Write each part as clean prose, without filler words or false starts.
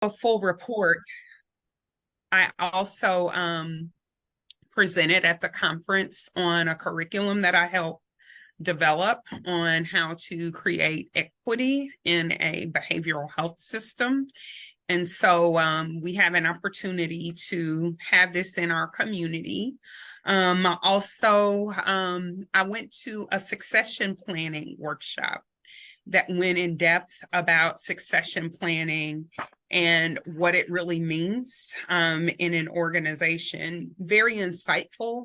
a full report. I also presented at the conference on a curriculum that I helped develop on how to create equity in a behavioral health system. And so we have an opportunity to have this in our community. I went to a succession planning workshop that went in depth about succession planning and what it really means in an organization. Very insightful.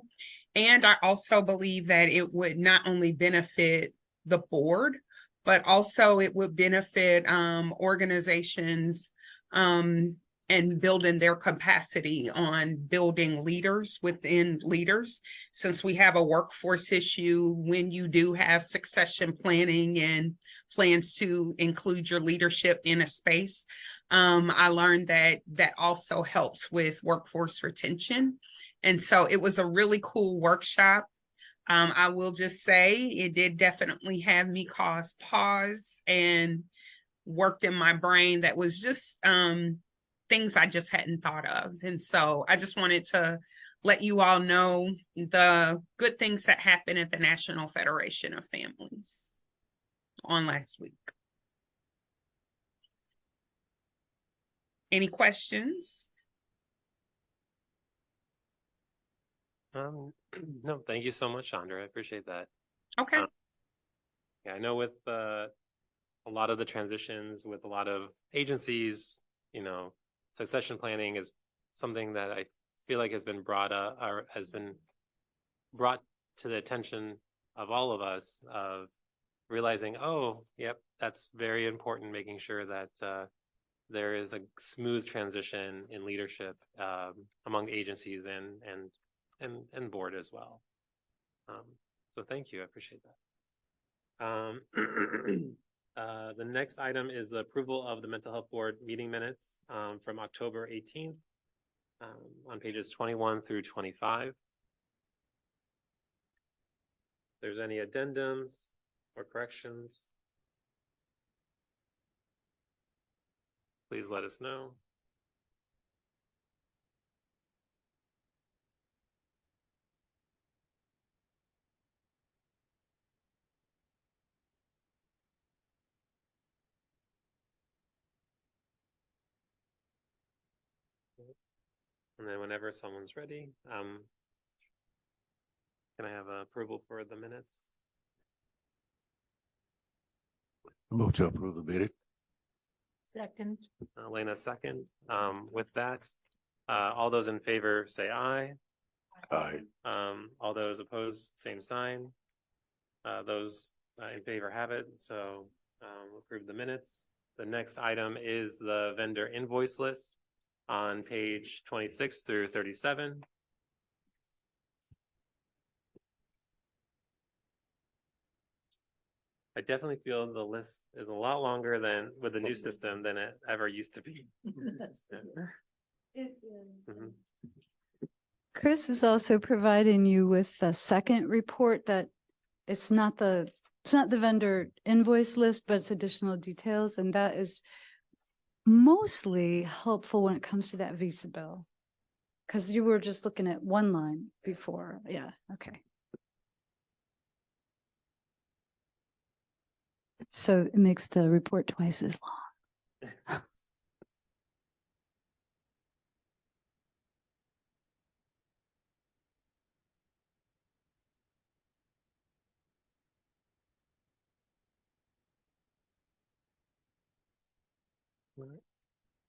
And I also believe that it would not only benefit the board, but also it would benefit organizations and building their capacity on building leaders within leaders. Since we have a workforce issue, when you do have succession planning and plans to include your leadership in a space, I learned that that also helps with workforce retention. And so it was a really cool workshop. I will just say it did definitely have me pause and worked in my brain that was just things I just hadn't thought of. And so I just wanted to let you all know the good things that happened at the National Federation of Families on last week. Any questions? No, thank you so much, Chandra. I appreciate that. Okay. Yeah, I know with a lot of the transitions with a lot of agencies, succession planning is something that I feel like has been brought to the attention of all of us, of realizing, oh, yep, that's very important, making sure that there is a smooth transition in leadership among agencies and board as well. So thank you, I appreciate that. The next item is the approval of the Mental Health Board meeting minutes from October 18th on pages 21 through 25. If there's any addendums or corrections, please let us know. And then whenever someone's ready, can I have approval for the minutes? Move to approve the minute. Second. Elena, second. With that, all those in favor say aye. Aye. All those opposed, same sign. Those in favor have it, so approve the minutes. The next item is the vendor invoice list on page 26 through 37. I definitely feel the list is a lot longer than with the new system than it ever used to be. It is. Mhm. Chris is also providing you with a second report that it's not the vendor invoice list, but it's additional details, and that is mostly helpful when it comes to that visa bill. Because you were just looking at one line before. Yeah, okay. So it makes the report twice as long.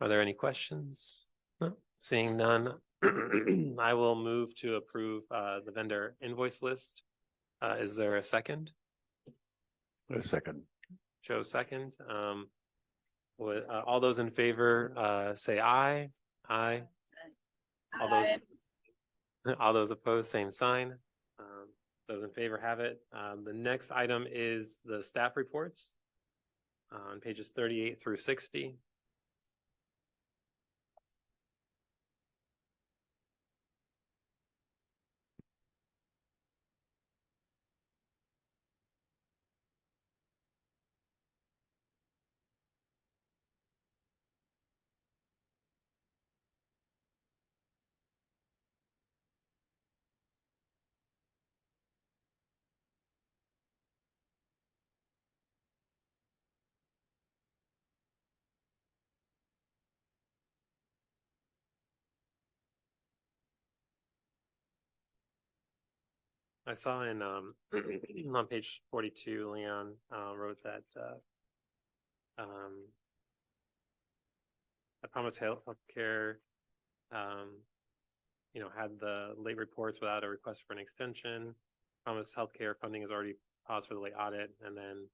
Are there any questions? No, seeing none, I will move to approve the vendor invoice list. Is there a second? A second. Joe second. All those in favor say aye. Aye. All those opposed, same sign. Those in favor have it. The next item is the staff reports on pages 38 through 60. I saw in on page 42, Leon wrote that I promise healthcare, had the late reports without a request for an extension. Promise healthcare funding is already paused for the late audit, and then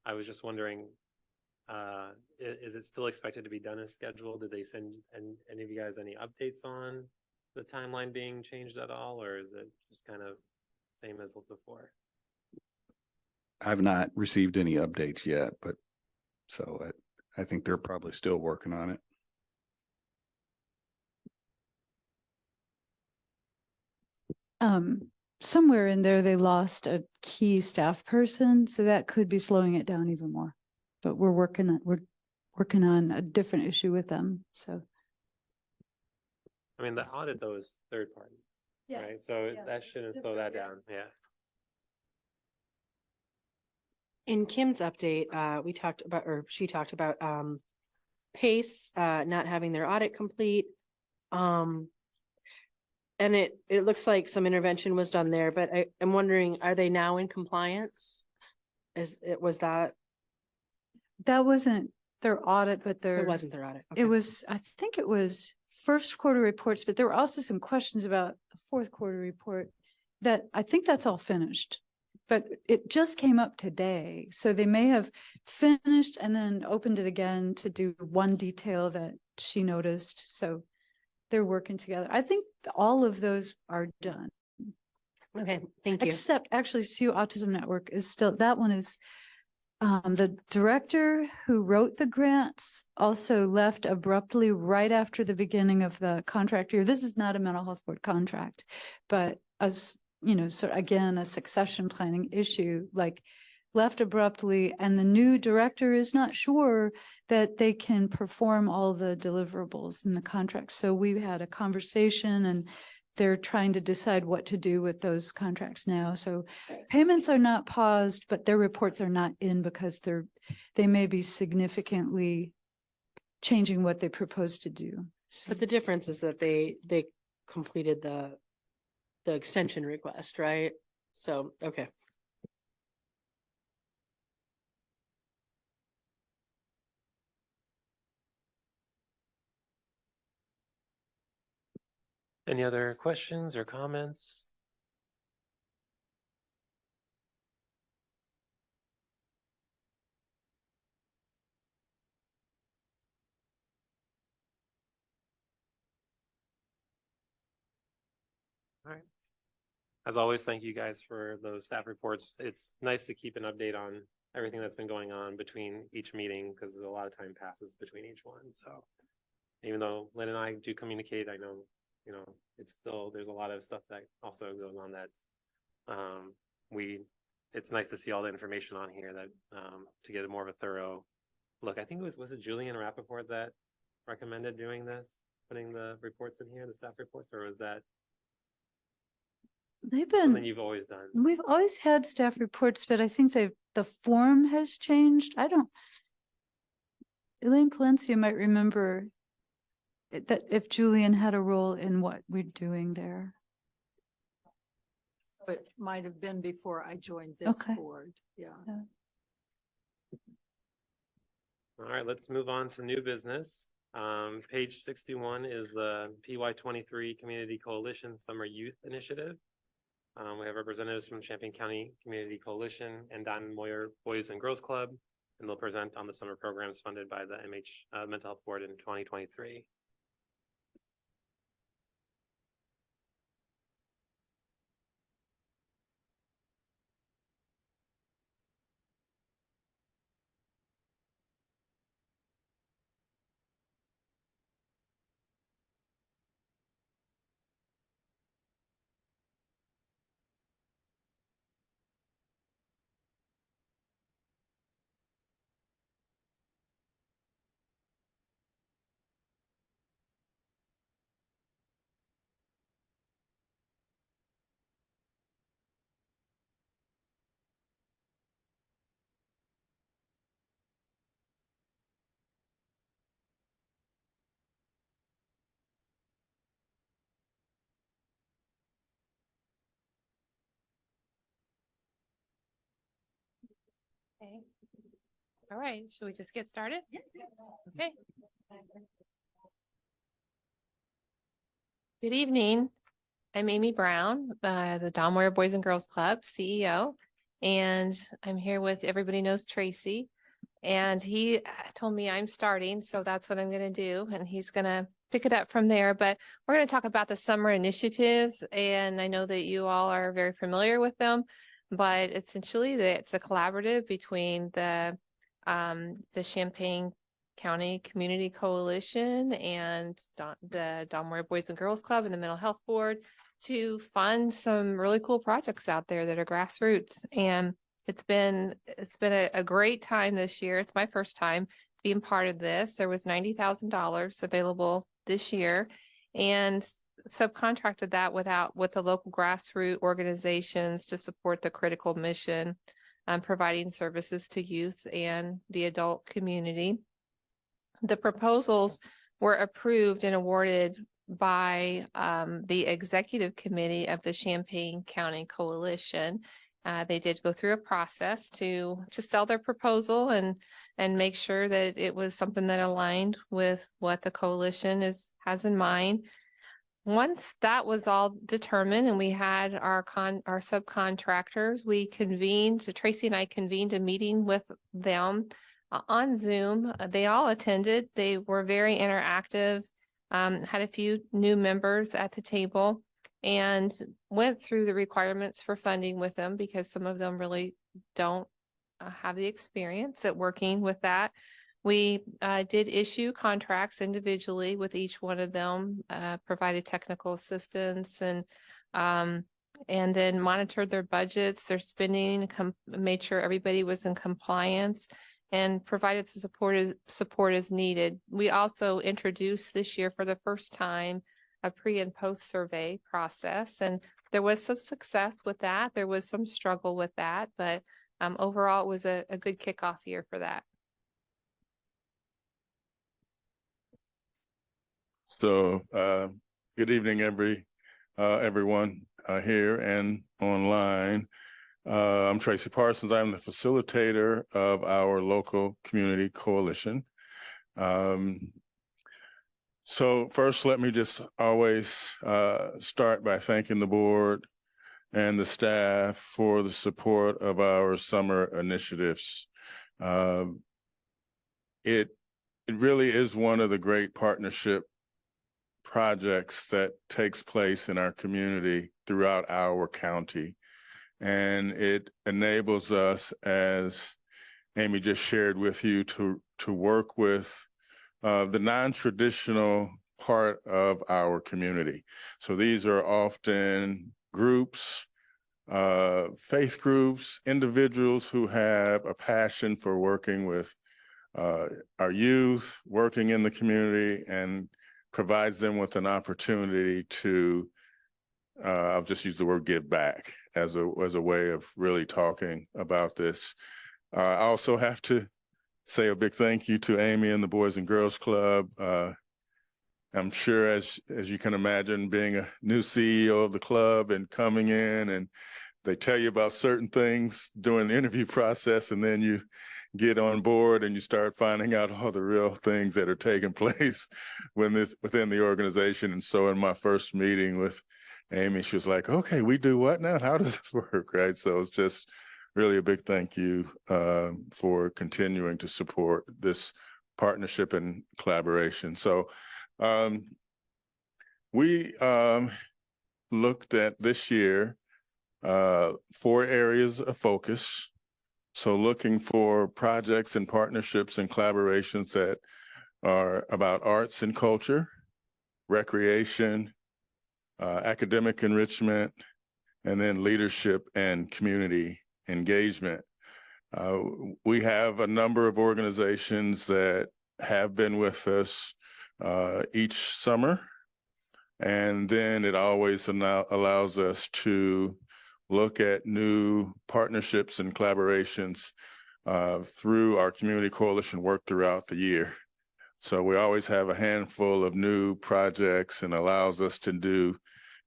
I was just wondering, is it still expected to be done as scheduled? Did they send any of you guys any updates on the timeline being changed at all, or is it just kind of same as before? I've not received any updates yet, but so I think they're probably still working on it. Somewhere in there, they lost a key staff person, so that could be slowing it down even more. But we're working on a different issue with them, so. I mean, the audit though is third party, right? So yeah, that it's shouldn't slow that different, yeah. down. Yeah. In Kim's update, we talked about, or she talked about, Pace, not having their audit complete. And it looks like some intervention was done there, but I'm wondering, are they now in compliance? Was that? That wasn't their audit, but It wasn't their audit. It Okay. was, I think it was first quarter reports, but there were also some questions about the fourth quarter report that I think that's all finished. But it just came up today. So they may have finished and then opened it again to do one detail that she noticed. So they're working together. I think all of those are done. Okay, thank you. Except actually CU Autism Network is still, that one is, the director who wrote the grants also left abruptly right after the beginning of the contract year. This is not a mental health board contract, but as so again, a succession planning issue, like left abruptly, and the new director is not sure that they can perform all the deliverables in the contract. So we had a conversation and they're trying to decide what to do with those contracts now. So payments are not paused, but their reports are not in because they may be significantly changing what they propose to do. So. But the difference is that they completed the extension request, right? So, okay. Any other questions or comments? All right. As always, thank you guys for those staff reports. It's nice to keep an update on everything that's been going on between each meeting because a lot of time passes between each one. So even though Lynn and I do communicate, I know, it's still, there's a lot of stuff that also goes on that it's nice to see all the information on here that to get a more of a thorough look. I think was it Julian Rappaport that recommended doing this, putting the reports in here, the staff reports, or was that They've something been, you've always done? we've always had staff reports, but I think the form has changed. Elaine Palencia might remember that if Julian had a role in what we're doing there. It might have been before I joined this Okay. board. Yeah. All right, let's move on to new business. Page 61 is the PY23 Community Coalition Summer Youth Initiative. We have representatives from Champaign County Community Coalition and Diamond Moyer Boys and Girls Club, and they'll present on the summer programs funded by the Mental Health Board in 2023. Okay. All right, should we just get started? Okay. Good evening. I'm Amy Brown, the Domware Boys and Girls Club CEO, and I'm here with everybody knows Tracy. And he told me I'm starting, so that's what I'm going to do. And he's going to pick it up from there. But we're going to talk about the summer initiatives. And I know that you all are very familiar with them, but essentially it's a collaborative between the Champaign County Community Coalition and the Domware Boys and Girls Club and the Mental Health Board to fund some really cool projects out there that are grassroots. And it's been a great time this year. It's my first time being part of this. There was $90,000 available this year, and subcontracted that with the local grassroots organizations to support the critical mission, providing services to youth and the adult community. The proposals were approved and awarded by the executive committee of the Champaign County Coalition. They did go through a process to sell their proposal and make sure that it was something that aligned with what the coalition has in mind. Once that was all determined and we had our subcontractors, Tracy and I convened a meeting with them on Zoom. They all attended. They were very interactive, had a few new members at the table, and went through the requirements for funding with them because some of them really don't have the experience at working with that. We did issue contracts individually with each one of them, provided technical assistance, and then monitored their budgets, their spending, made sure everybody was in compliance, and provided the support as needed. We also introduced this year for the first time a pre and post survey process. And there was some success with that. There was some struggle with that, but overall it was a good kickoff year for that. So good evening, everyone here and online. I'm Tracy Parsons. I'm the facilitator of our local community coalition. So first, let me just always start by thanking the board and the staff for the support of our summer initiatives. It really is one of the great partnership projects that takes place in our community throughout our county. And it enables us, as Amy just shared with you, to work with the non-traditional part of our community. So these are often groups, faith groups, individuals who have a passion for working with our youth, working in the community, and provides them with an opportunity to, I'll just use the word give back as a way of really talking about this. I also have to say a big thank you to Amy and the Boys and Girls Club. I'm sure, as you can imagine, being a new CEO of the club and coming in, and they tell you about certain things during the interview process, and then you get on board and you start finding out all the real things that are taking place within the organization. And so in my first meeting with Amy, she was like, okay, we do what now? How does this work, right? So it's just really a big thank you for continuing to support this partnership and collaboration. So we looked at this year 4 areas of focus. So looking for projects and partnerships and collaborations that are about arts and culture, recreation, academic enrichment, and then leadership and community engagement. We have a number of organizations that have been with us each summer, and then it always allows us to look at new partnerships and collaborations through our community coalition work throughout the year. So we always have a handful of new projects, and allows us to do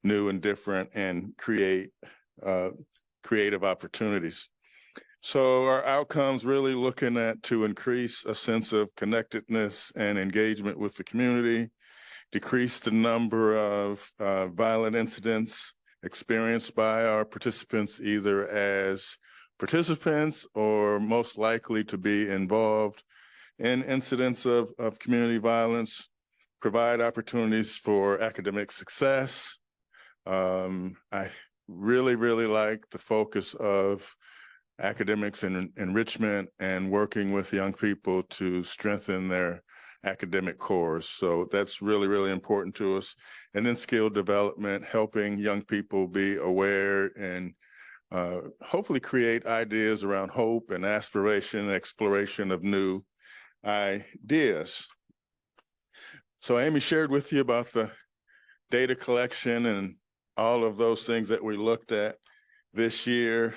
new and different and create creative opportunities. So our outcomes really looking at to increase a sense of connectedness and engagement with the community, decrease the number of violent incidents experienced by our participants, either as participants or most likely to be involved in incidents of community violence, provide opportunities for academic success. I really, really like the focus of academics and enrichment and working with young people to strengthen their academic cores. So that's really, really important to us. And then skill development, helping young people be aware and hopefully create ideas around hope and aspiration and exploration of new ideas. So Amy shared with you about the data collection and all of those things that we looked at this year.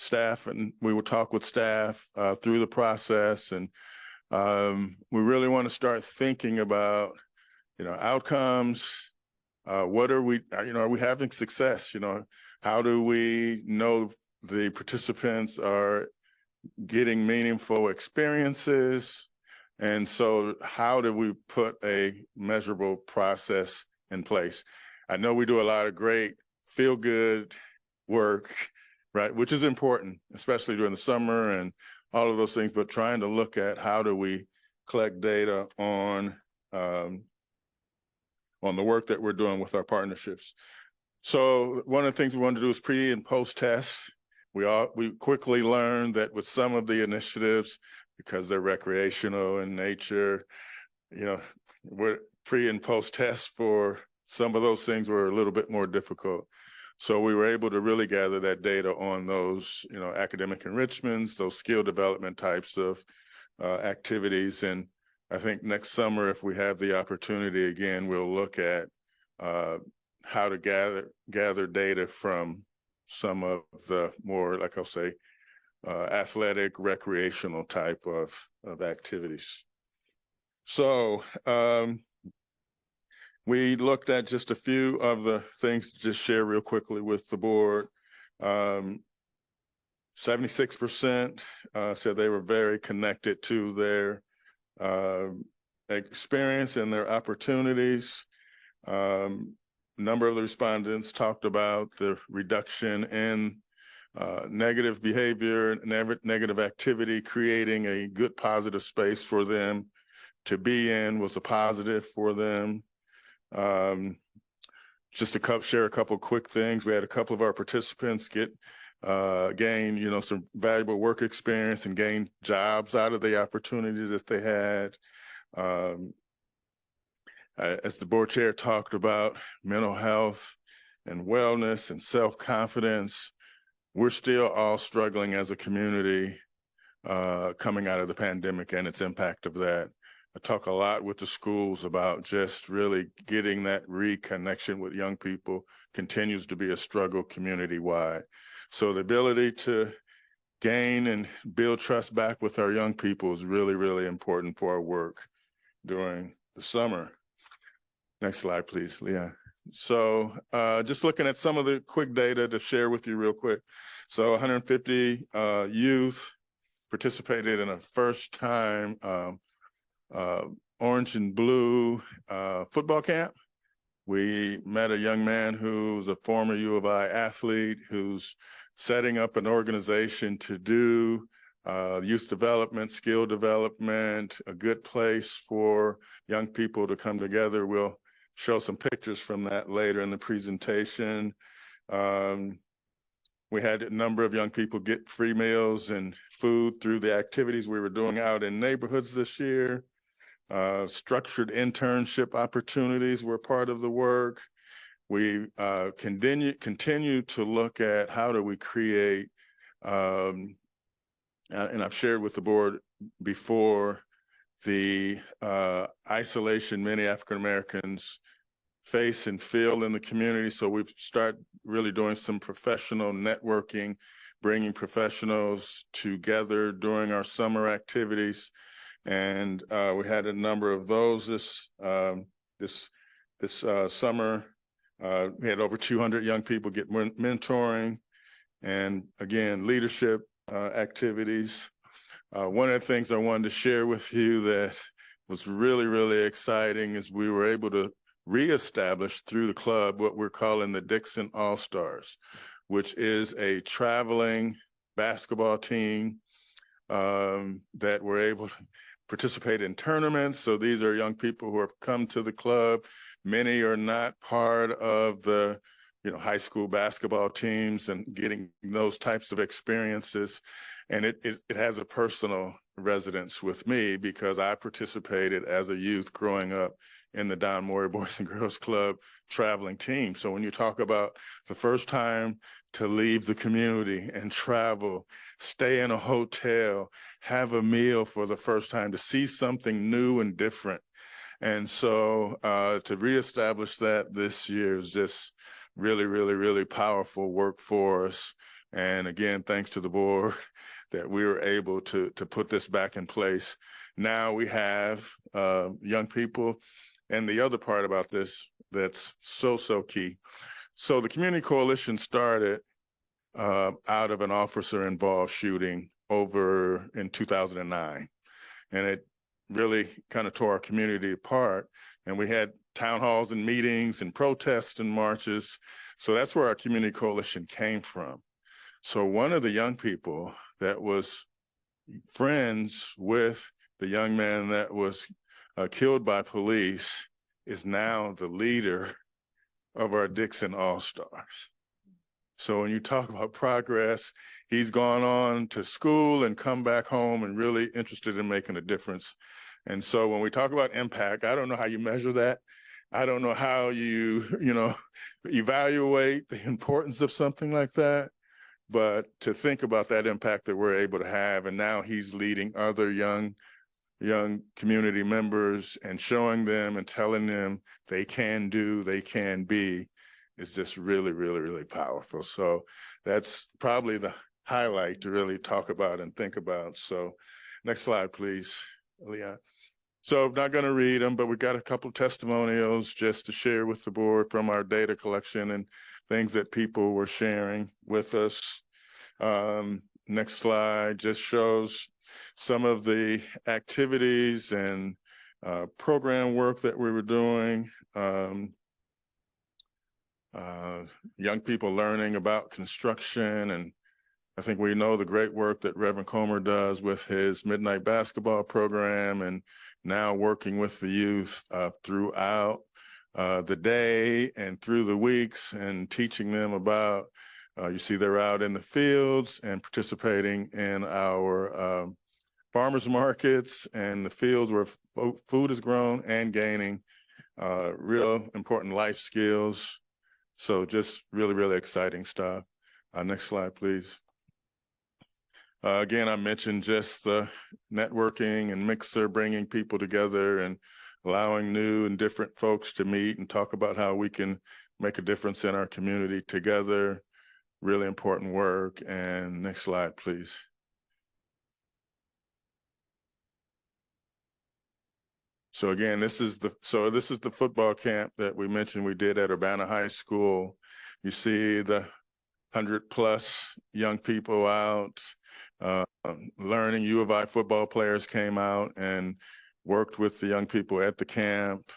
Staff, and we will talk with staff through the process, and we really want to start thinking about, outcomes. What are we, are we having success? How do we know the participants are getting meaningful experiences? And so how do we put a measurable process in place? I know we do a lot of great feel-good work, right, which is important, especially during the summer and all of those things, but trying to look at how do we collect data on the work that we're doing with our partnerships. So one of the things we want to do is pre and post test. We quickly learned that with some of the initiatives, because they're recreational in nature, we're pre and post test for some of those things were a little bit more difficult. So we were able to really gather that data on those, academic enrichments, those skill development types of activities. And I think next summer, if we have the opportunity again, we'll look at how to gather data from some of the more, like I'll say, athletic, recreational type of activities. So we looked at just a few of the things to just share real quickly with the board. 76% said they were very connected to their experience and their opportunities. Number of the respondents talked about the reduction in negative behavior, negative activity, creating a good positive space for them to be in was a positive for them. Just to share a couple quick things. We had a couple of our participants gain, some valuable work experience and gain jobs out of the opportunities that they had. As the board chair talked about mental health and wellness and self-confidence, we're still all struggling as a community coming out of the pandemic and its impact of that. I talk a lot with the schools about just really getting that reconnection with young people continues to be a struggle community-wide. So the ability to gain and build trust back with our young people is really, really important for our work during the summer. Next slide, please, Leah. So just looking at some of the quick data to share with you real quick. So 150 youth participated in a first time orange and blue football camp. We met a young man who's a former U of I athlete who's setting up an organization to do youth development, skill development, a good place for young people to come together. We'll show some pictures from that later in the presentation. We had a number of young people get free meals and food through the activities we were doing out in neighborhoods this year. Structured internship opportunities were part of the work. We continue to look at how do we create, and I've shared with the board before, the isolation many African Americans face and feel in the community. So we've started really doing some professional networking, bringing professionals together during our summer activities. And we had a number of those this summer. We had over 200 young people get mentoring. and again, leadership activities. One of the things I wanted to share with you that was really, really exciting is we were able to reestablish through the club what we're calling the Dixon All-Stars, which is a traveling basketball team that were able to participate in tournaments. So these are young people who have come to the club. Many are not part of the high school basketball teams and getting those types of experiences. And it has a personal resonance with me because I participated as a youth growing up in the Don Moore Boys and Girls Club traveling team. So when you talk about the first time to leave the community and travel, stay in a hotel, have a meal for the first time, to see something new and different. And so to reestablish that this year is just really, really, really powerful work for us. And again, thanks to the board that we were able to put this back in place. Now we have young people. And the other part about this that's so key. So the Community Coalition started out of an officer-involved shooting over in 2009. And it really kind of tore our community apart. And we had town halls and meetings and protests and marches. So that's where our Community Coalition came from. So one of the young people that was friends with the young man that was killed by police is now the leader of our Dixon All-Stars. So when you talk about progress, he's gone on to school and come back home and really interested in making a difference. And so when we talk about impact, I don't know how you measure that. I don't know how you evaluate the importance of something like that. But to think about that impact that we're able to have, and now he's leading other young community members and showing them and telling them they can do, they can be, is just really, really, really powerful. So that's probably the highlight to really talk about and think about. So next slide, please, Leon. So I'm not going to read them, but we've got a couple of testimonials just to share with the board from our data collection and things that people were sharing with us. Next slide just shows some of the activities and program work that we were doing. Young people learning about construction, and I think we know the great work that Reverend Comer does with his Midnight Basketball program, and now working with the youth throughout the day and through the weeks and teaching them about, you see they're out in the fields and participating in our farmers markets and the fields where food is grown and gaining real important life skills. So just really, really exciting stuff. Next slide, please. Again, I mentioned just the networking and Mixer, bringing people together and allowing new and different folks to meet and talk about how we can make a difference in our community together. Really important work. And next slide, please. So again, this is the football camp that we mentioned we did at Urbana High School. You see the 100+ young people out learning. U of I football players came out and worked with the young people at the camp,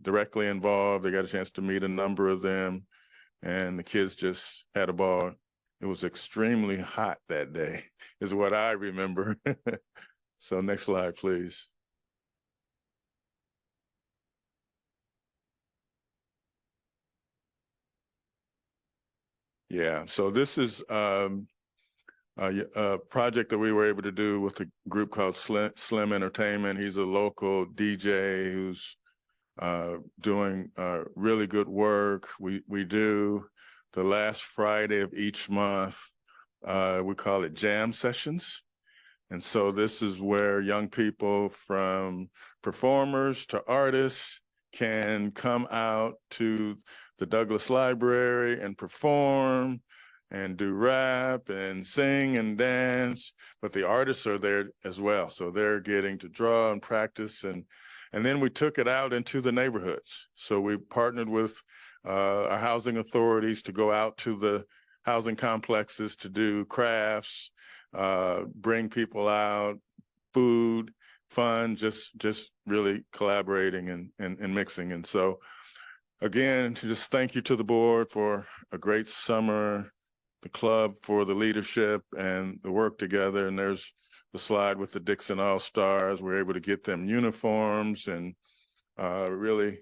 directly involved. They got a chance to meet a number of them, and the kids just had a ball. It was extremely hot that day, is what I remember. So next slide, please. Yeah, so this is a project that we were able to do with a group called Slim Entertainment. He's a local DJ who's doing really good work. We do the last Friday of each month. We call it jam sessions. And so this is where young people, from performers to artists, can come out to the Douglas Library and perform and do rap and sing and dance, but the artists are there as well. So they're getting to draw and practice. And then we took it out into the neighborhoods. So we partnered with our housing authorities to go out to housing complexes to do crafts, bring people out, food, fun, just really collaborating and mixing. And so again, just thank you to the board for a great summer, the club for the leadership and the work together. And there's the slide with the Dixon All-Stars. We're able to get them uniforms and really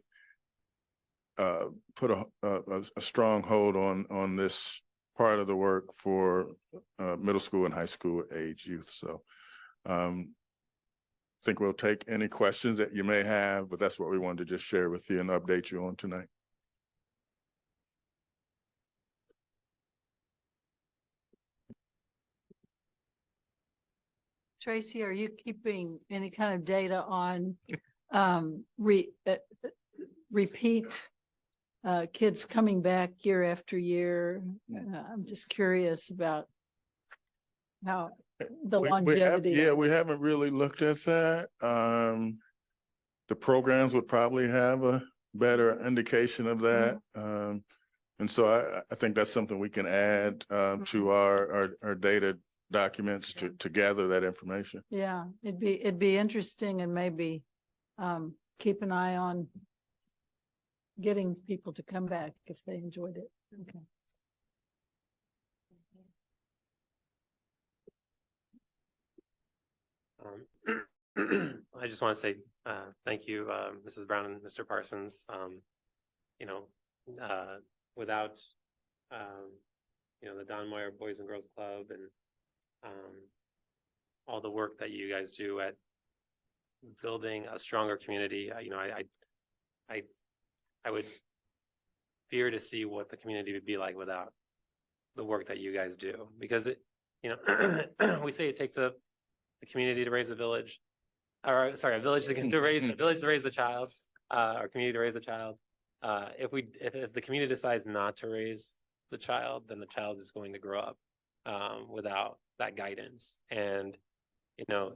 put a strong hold on this part of the work for middle school and high school age youth. So I think we'll take any questions that you may have, but that's what we wanted to just share with you and update you on tonight. Tracy, are you keeping any kind of data on repeat kids coming back year after year? I'm just curious about how the longevity. We haven't really looked at that. The programs would probably have a better indication of that. And so I think that's something we can add to our data documents to gather that information. Yeah, it'd be interesting, and maybe keep an eye on getting people to come back if they enjoyed it. Okay. I just want to say thank you, Mrs. Brown and Mr. Parsons. Without the Don Moyer Boys and Girls Club and all the work that you guys do at building a stronger community, I would fear to see what the community would be like without the work that you guys do, because we say it takes a community to raise a village, or sorry, a village to raise a child, or community to raise a child. If the community decides not to raise the child, then the child is going to grow up without that guidance. And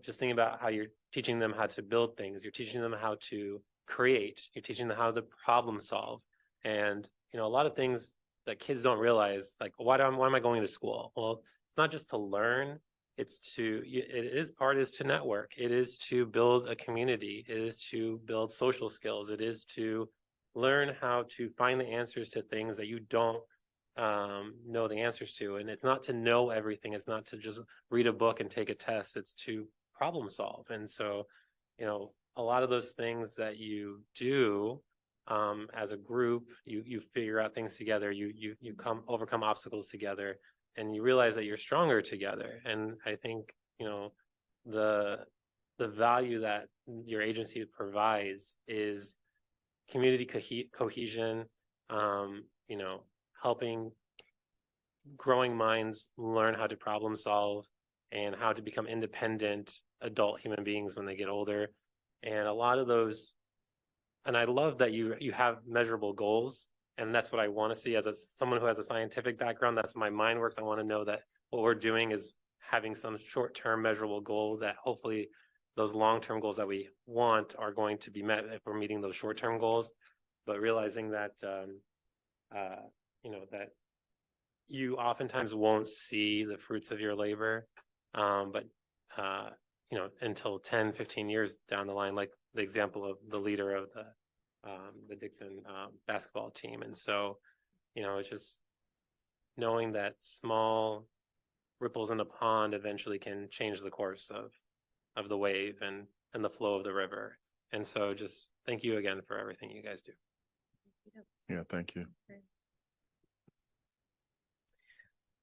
just thinking about how you're teaching them how to build things, you're teaching them how to create, you're teaching them how to problem solve. And a lot of things that kids don't realize, like why am I going to school? Well, it's not just to learn, it's to network, it is to build a community, it is to build social skills, it is to learn how to find the answers to things that you don't know the answers to. And it's not to know everything, it's not to just read a book and take a test, it's to problem solve. And so a lot of those things that you do as a group, you figure out things together, you overcome obstacles together, and you realize that you're stronger together. And I think the value that your agency provides is community cohesion, helping growing minds learn how to problem solve and how to become independent adult human beings when they get older. And a lot of those, and I love that you have measurable goals, and that's what I want to see as someone who has a scientific background. That's my mind works. I want to know that what we're doing is having some short-term measurable goal, that hopefully those long-term goals that we want are going to be met if we're meeting those short-term goals. But realizing that that you oftentimes won't see the fruits of your labor, but until 10, 15 years down the line, like the example of the leader of the Dixon basketball team. And so, it's just knowing that small ripples in the pond eventually can change the course of the wave and the flow of the river. And so just thank you again for everything you guys do. Yeah, thank you.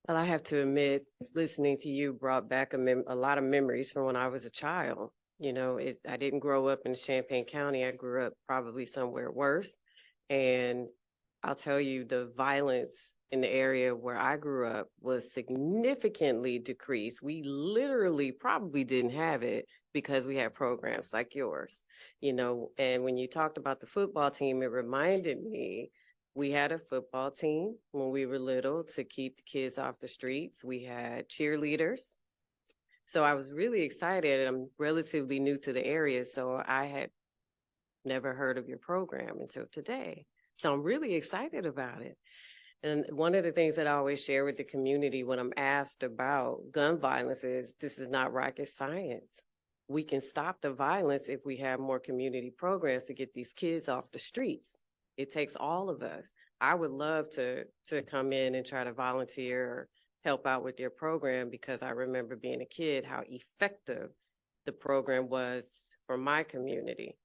Well, I have to admit, listening to you brought back a lot of memories from when I was a child. I didn't grow up in Champaign County. I grew up probably somewhere worse. And I'll tell you, the violence in the area where I grew up was significantly decreased. We literally probably didn't have it because we had programs like yours, and when you talked about the football team, it reminded me, we had a football team when we were little to keep the kids off the streets. We had cheerleaders. So I was really excited. I'm relatively new to the area, so I had never heard of your program until today. So I'm really excited about it. And one of the things that I always share with the community when I'm asked about gun violence is this is not rocket science. We can stop the violence if we have more community programs to get these kids off the streets. It takes all of us. I would love to come in and try to volunteer or help out with their program because I remember being a kid, how effective the program was for my community.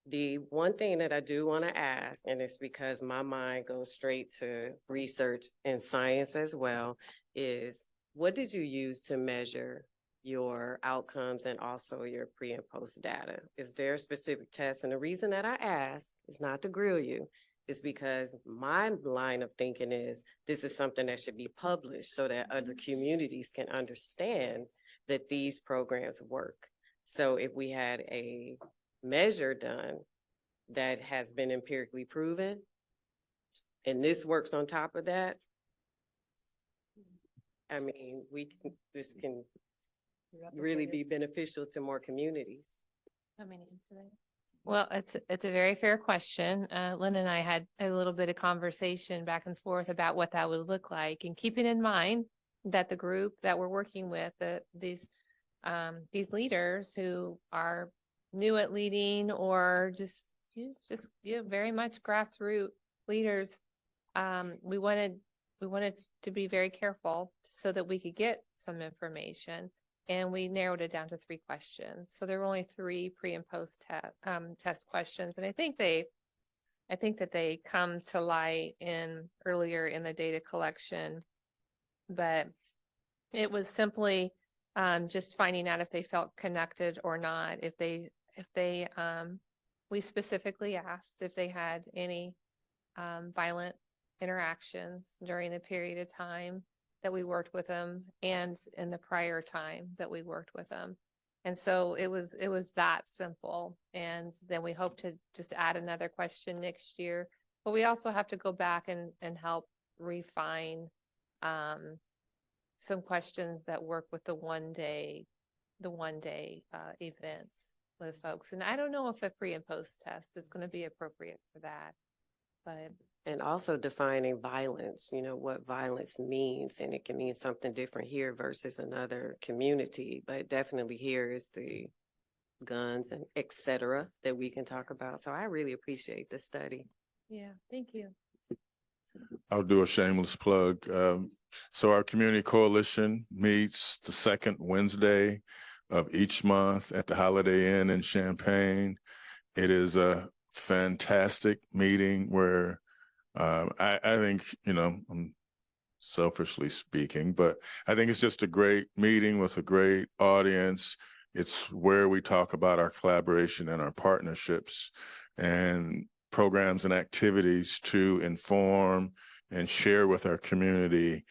The one thing that I do want to ask, and it's because my mind goes straight to research and science as well, is what did you use to measure your outcomes and also your pre and post data? Is there a specific test? And the reason that I ask is not to grill you, is because my line of thinking is this is something that should be published so that other communities can understand that these programs work. So if we had a measure done that has been empirically proven, and this works on top of that, I mean, this can really be beneficial to more communities. Well, it's a very fair question. Lynn and I had a little bit of conversation back and forth about what that would look like, and keeping in mind that the group that we're working with, these leaders who are new at leading or just very much grassroots leaders, we wanted to be very careful so that we could get some information. And we narrowed it down to 3 questions. So there were only 3 pre and post test questions. And I think that they come to light earlier in the data collection, but it was simply just finding out if they felt connected or not. We specifically asked if they had any violent interactions during the period of time that we worked with them and in the prior time that we worked with them. And so it was that simple. And then we hope to just add another question next year, but we also have to go back and help refine some questions that work with the one day events with folks. And I don't know if a pre and post test is going to be appropriate for that, but. And also defining violence, what violence means, and it can mean something different here versus another community, but definitely here is the guns and et cetera that we can talk about. So I really appreciate the study. Yeah, thank you. I'll do a shameless plug. So our community coalition meets the second Wednesday of each month at the Holiday Inn in Champaign. It is a fantastic meeting where I think, I'm selfishly speaking, but I think it's just a great meeting with a great audience. It's where we talk about our collaboration and our partnerships and programs and activities to inform and share with our community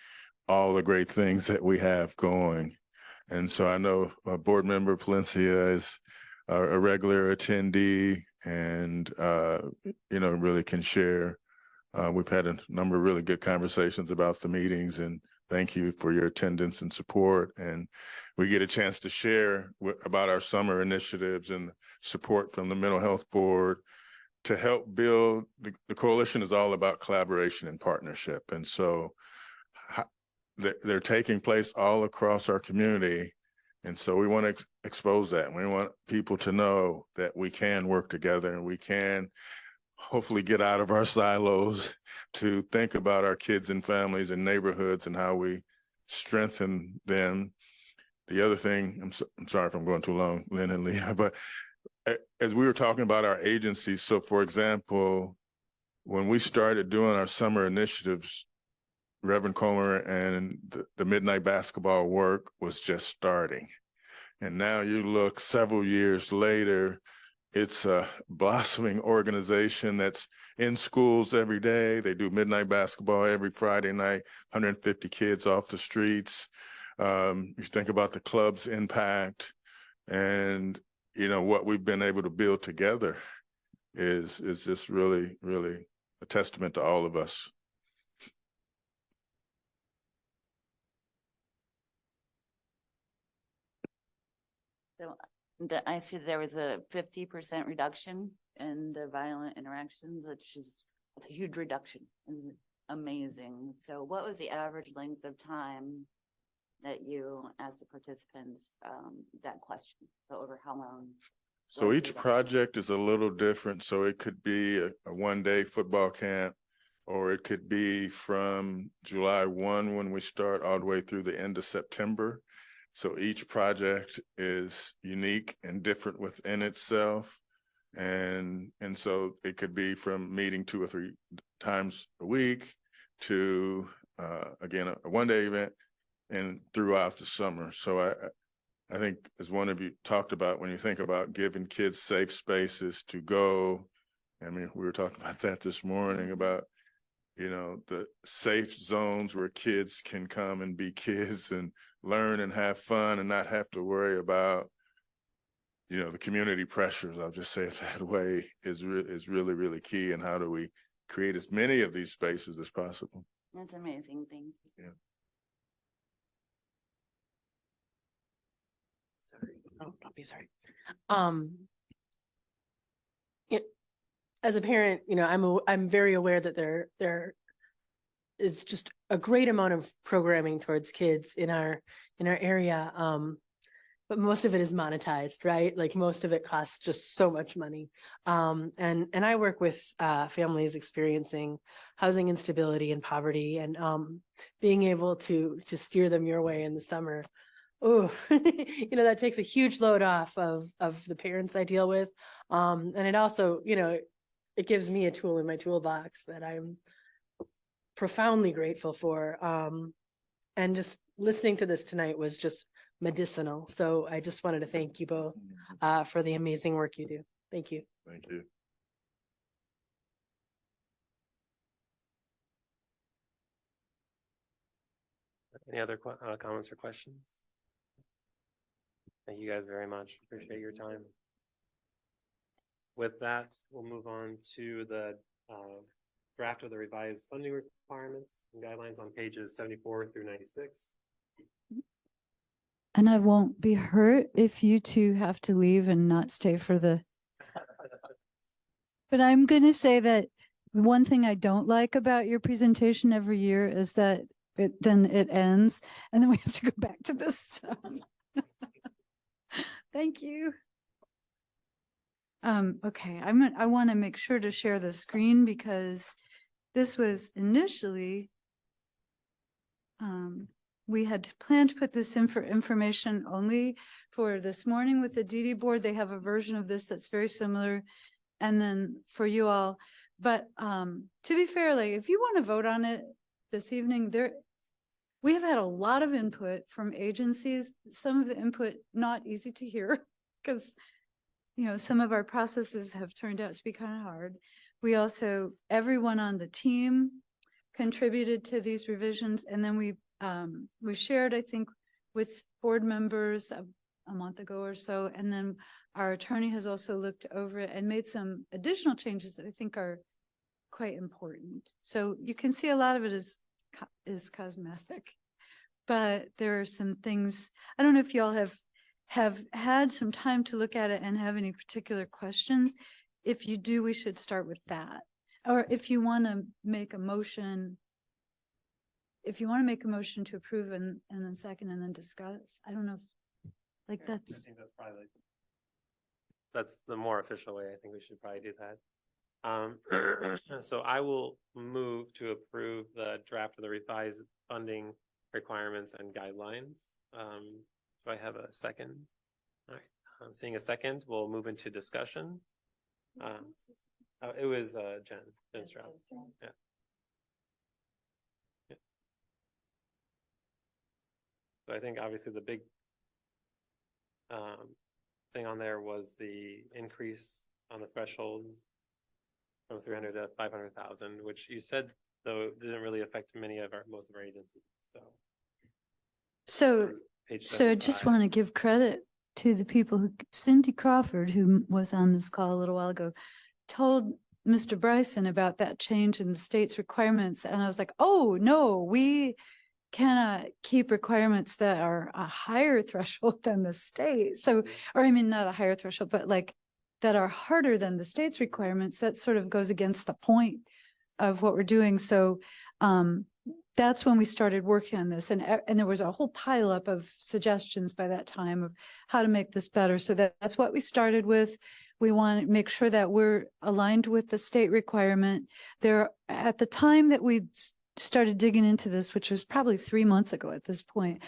all the great things that we have going. And so I know board member Palencia is a regular attendee and, really can share. We've had a number of really good conversations about the meetings, and thank you for your attendance and support. And we get a chance to share about our summer initiatives and support from the Mental Health Board to help build. The coalition is all about collaboration and partnership. And so they're taking place all across our community. And so we want to expose that. And we want people to know that we can work together and we can hopefully get out of our silos to think about our kids and families and neighborhoods and how we strengthen them. The other thing, I'm sorry if I'm going too long, Lynn and Leah, but as we were talking about our agencies, so for example, when we started doing our summer initiatives, Reverend Comer and the midnight basketball work was just starting. And now you look several years later, it's a blossoming organization that's in schools every day. They do midnight basketball every Friday night, 150 kids off the streets. You think about the club's impact and, what we've been able to build together is just really, really a testament to all of us. So I see there was a 50% reduction in the violent interactions, which is a huge reduction. amazing. So what was the average length of time that you asked the participants, that question? So over how long? So was each the- project is a little different. So it could be a one-day football camp, or it could be from July 1 when we start all the way through the end of September. So each project is unique and different within itself. And so it could be from meeting 2 or 3 times a week to, again, a one-day event and throughout the summer. So I think, as one of you talked about, when you think about giving kids safe spaces to go, I mean, we were talking about that this morning about, you know, the safe zones where kids can come and be kids and learn and have fun and not have to worry about, you know, the community pressures. I'll just say it that way is really, really key. And how do we create as many of these spaces as possible? That's amazing. Thank you. Yeah. Sorry. Oh, don't be sorry. It, as a parent, you know, I'm very aware that there is just a great amount of programming towards kids in our area. But most of it is monetized, right? Like most of it costs just so much money. And I work with families experiencing housing instability and poverty, and being able to steer them your way in the summer. Oh, you know, that takes a huge load off of the parents I deal with. And it also, you know, it gives me a tool in my toolbox that I'm profoundly grateful for. And just listening to this tonight was just medicinal. So I just wanted to thank you both for the amazing work you do. Thank you. Thank you. Any other comments or questions? Thank you guys very much. Appreciate your time. With that, we'll move on to the draft of the revised funding requirements and guidelines on pages 74 through 96. And I won't be hurt if you two have to leave and not stay for the. But I'm going to say that one thing I don't like about your presentation every year is that then it ends and then we have to go back to this stuff. Thank you. Okay, I want to make sure to share the screen because this was initially we had planned to put this in for information only for this morning with the DD board. They have a version of this that's very similar. And then for you all, but to be fair, like if you want to vote on it this evening, we have had a lot of input from agencies, some of the input not easy to hear because, you know, some of our processes have turned out to be kind of hard. We also, everyone on the team contributed to these revisions. And then we shared, I think, with board members a month ago or so. And then our attorney has also looked over it and made some additional changes that I think are quite important. So you can see a lot of it is cosmetic, but there are some things, I don't know if y'all have had some time to look at it and have any particular questions. If you do, we should start with that. Or if you want to make a motion, to approve and then second and then discuss, I don't know if like I that's. think that's probably that's the more official way. I think we should probably do that. So I will move to approve the draft of the revised funding requirements and guidelines. Do I have a second? All right, I'm seeing a second. We'll move into discussion. It was Jen Stroud. Yeah. So I think obviously the big thing on there was the increase on the threshold from 300 to 500,000, which you said though didn't really affect most of our agencies. So I just want to give credit to the people who, Cindy Crawford, who was on this call a little while ago, told Mr. Bryson about that change in the state's requirements. And I was like, oh, no, we cannot keep requirements that are a higher threshold than the state. So, or I mean, not a higher threshold, but like that are harder than the state's requirements. That sort of goes against the point of what we're doing. So that's when we started working on this. And there was a whole pileup of suggestions by that time of how to make this better. So that's what we started with. We want to make sure that we're aligned with the state requirement. There, at the time that we started digging into this, which was probably 3 months ago at this point,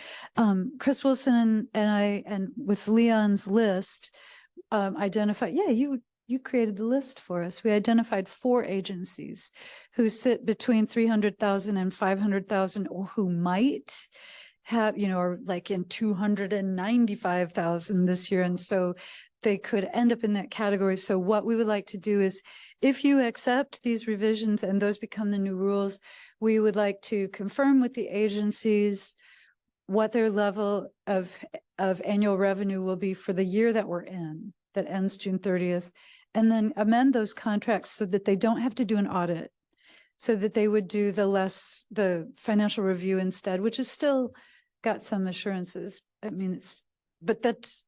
Chris Wilson and I, and with Leon's list, identified, yeah, you created the list for us. We identified 4 agencies who sit between 300,000 and 500,000, or who might have, or like in 295,000 this year. And so they could end up in that category. So what we would like to do is, if you accept these revisions and those become the new rules, we would like to confirm with the agencies what their level of annual revenue will be for the year that we're in, that ends June 30th, and then amend those contracts so that they don't have to do an audit, so that they would do the financial review instead, which is still got some assurances. I mean, but that's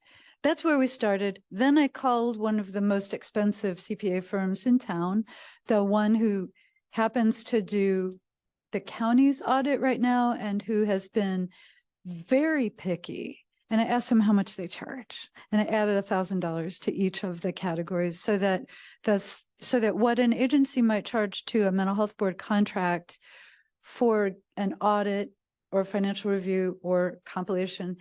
where we started. Then I called one of the most expensive CPA firms in town, the one who happens to do the county's audit right now and who has been very picky. And I asked them how much they charge, and I added $1,000 to each of the categories so that what an agency might charge to a mental health board contract for an audit or financial review or compilation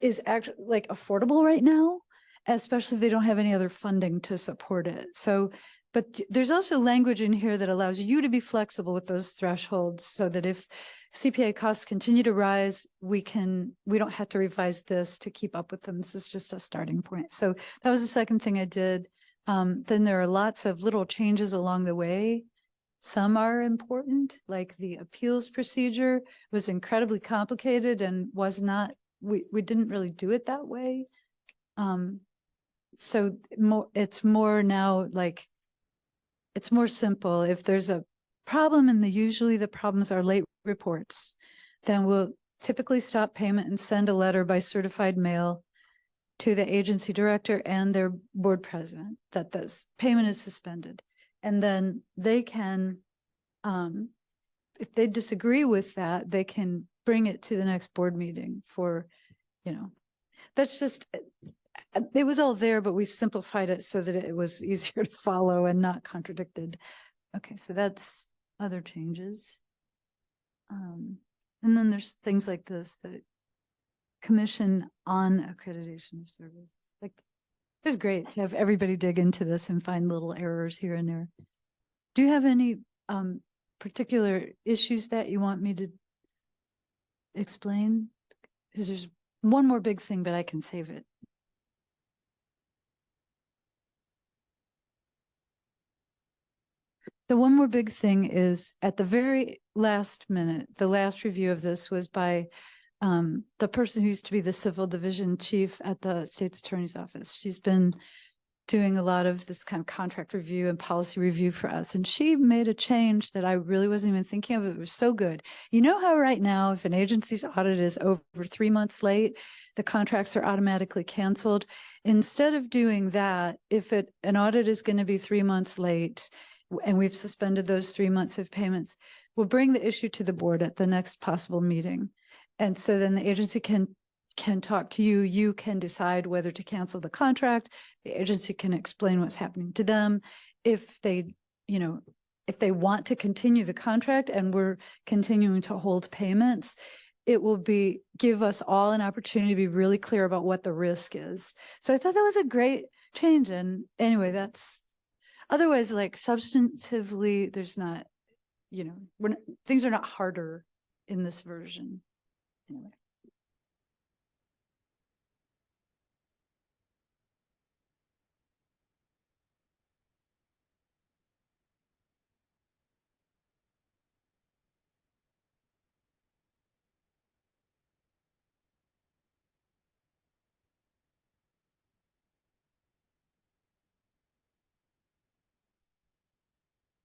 is actually like affordable right now, especially if they don't have any other funding to support it. So, but there's also language in here that allows you to be flexible with those thresholds so that if CPA costs continue to rise, we don't have to revise this to keep up with them. This is just a starting point. So that was the second thing I did. Then there are lots of little changes along the way. Some are important, like the appeals procedure was incredibly complicated and was not, we didn't really do it that way. So it's more now like, it's more simple. If there's a problem, and usually the problems are late reports, then we'll typically stop payment and send a letter by certified mail to the agency director and their board president that this payment is suspended. And then they can, if they disagree with that, they can bring it to the next board meeting for, that's just, it was all there, but we simplified it so that it was easier to follow and not contradicted. Okay, so that's other changes. And then there's things like this, the commission on accreditation of services. Like, it's great to have everybody dig into this and find little errors here and there. Do you have any particular issues that you want me to explain? Because there's one more big thing, but I can save it. The one more big thing is at the very last minute, the last review of this was by the person who used to be the civil division chief at the state's attorney's office. She's been doing a lot of this kind of contract review and policy review for us. And she made a change that I really wasn't even thinking of. It was so good. You know how right now, if an agency's audit is over 3 months late, the contracts are automatically canceled. Instead of doing that, if an audit is going to be 3 months late, and we've suspended those 3 months of payments, we'll bring the issue to the board at the next possible meeting. And so then the agency can talk to you. You can decide whether to cancel the contract. The agency can explain what's happening to them. If they want to continue the contract and we're continuing to hold payments, it will give us all an opportunity to be really clear about what the risk is. So I thought that was a great change. And anyway, otherwise, like substantively, there's not, things are not harder in this version. Anyway.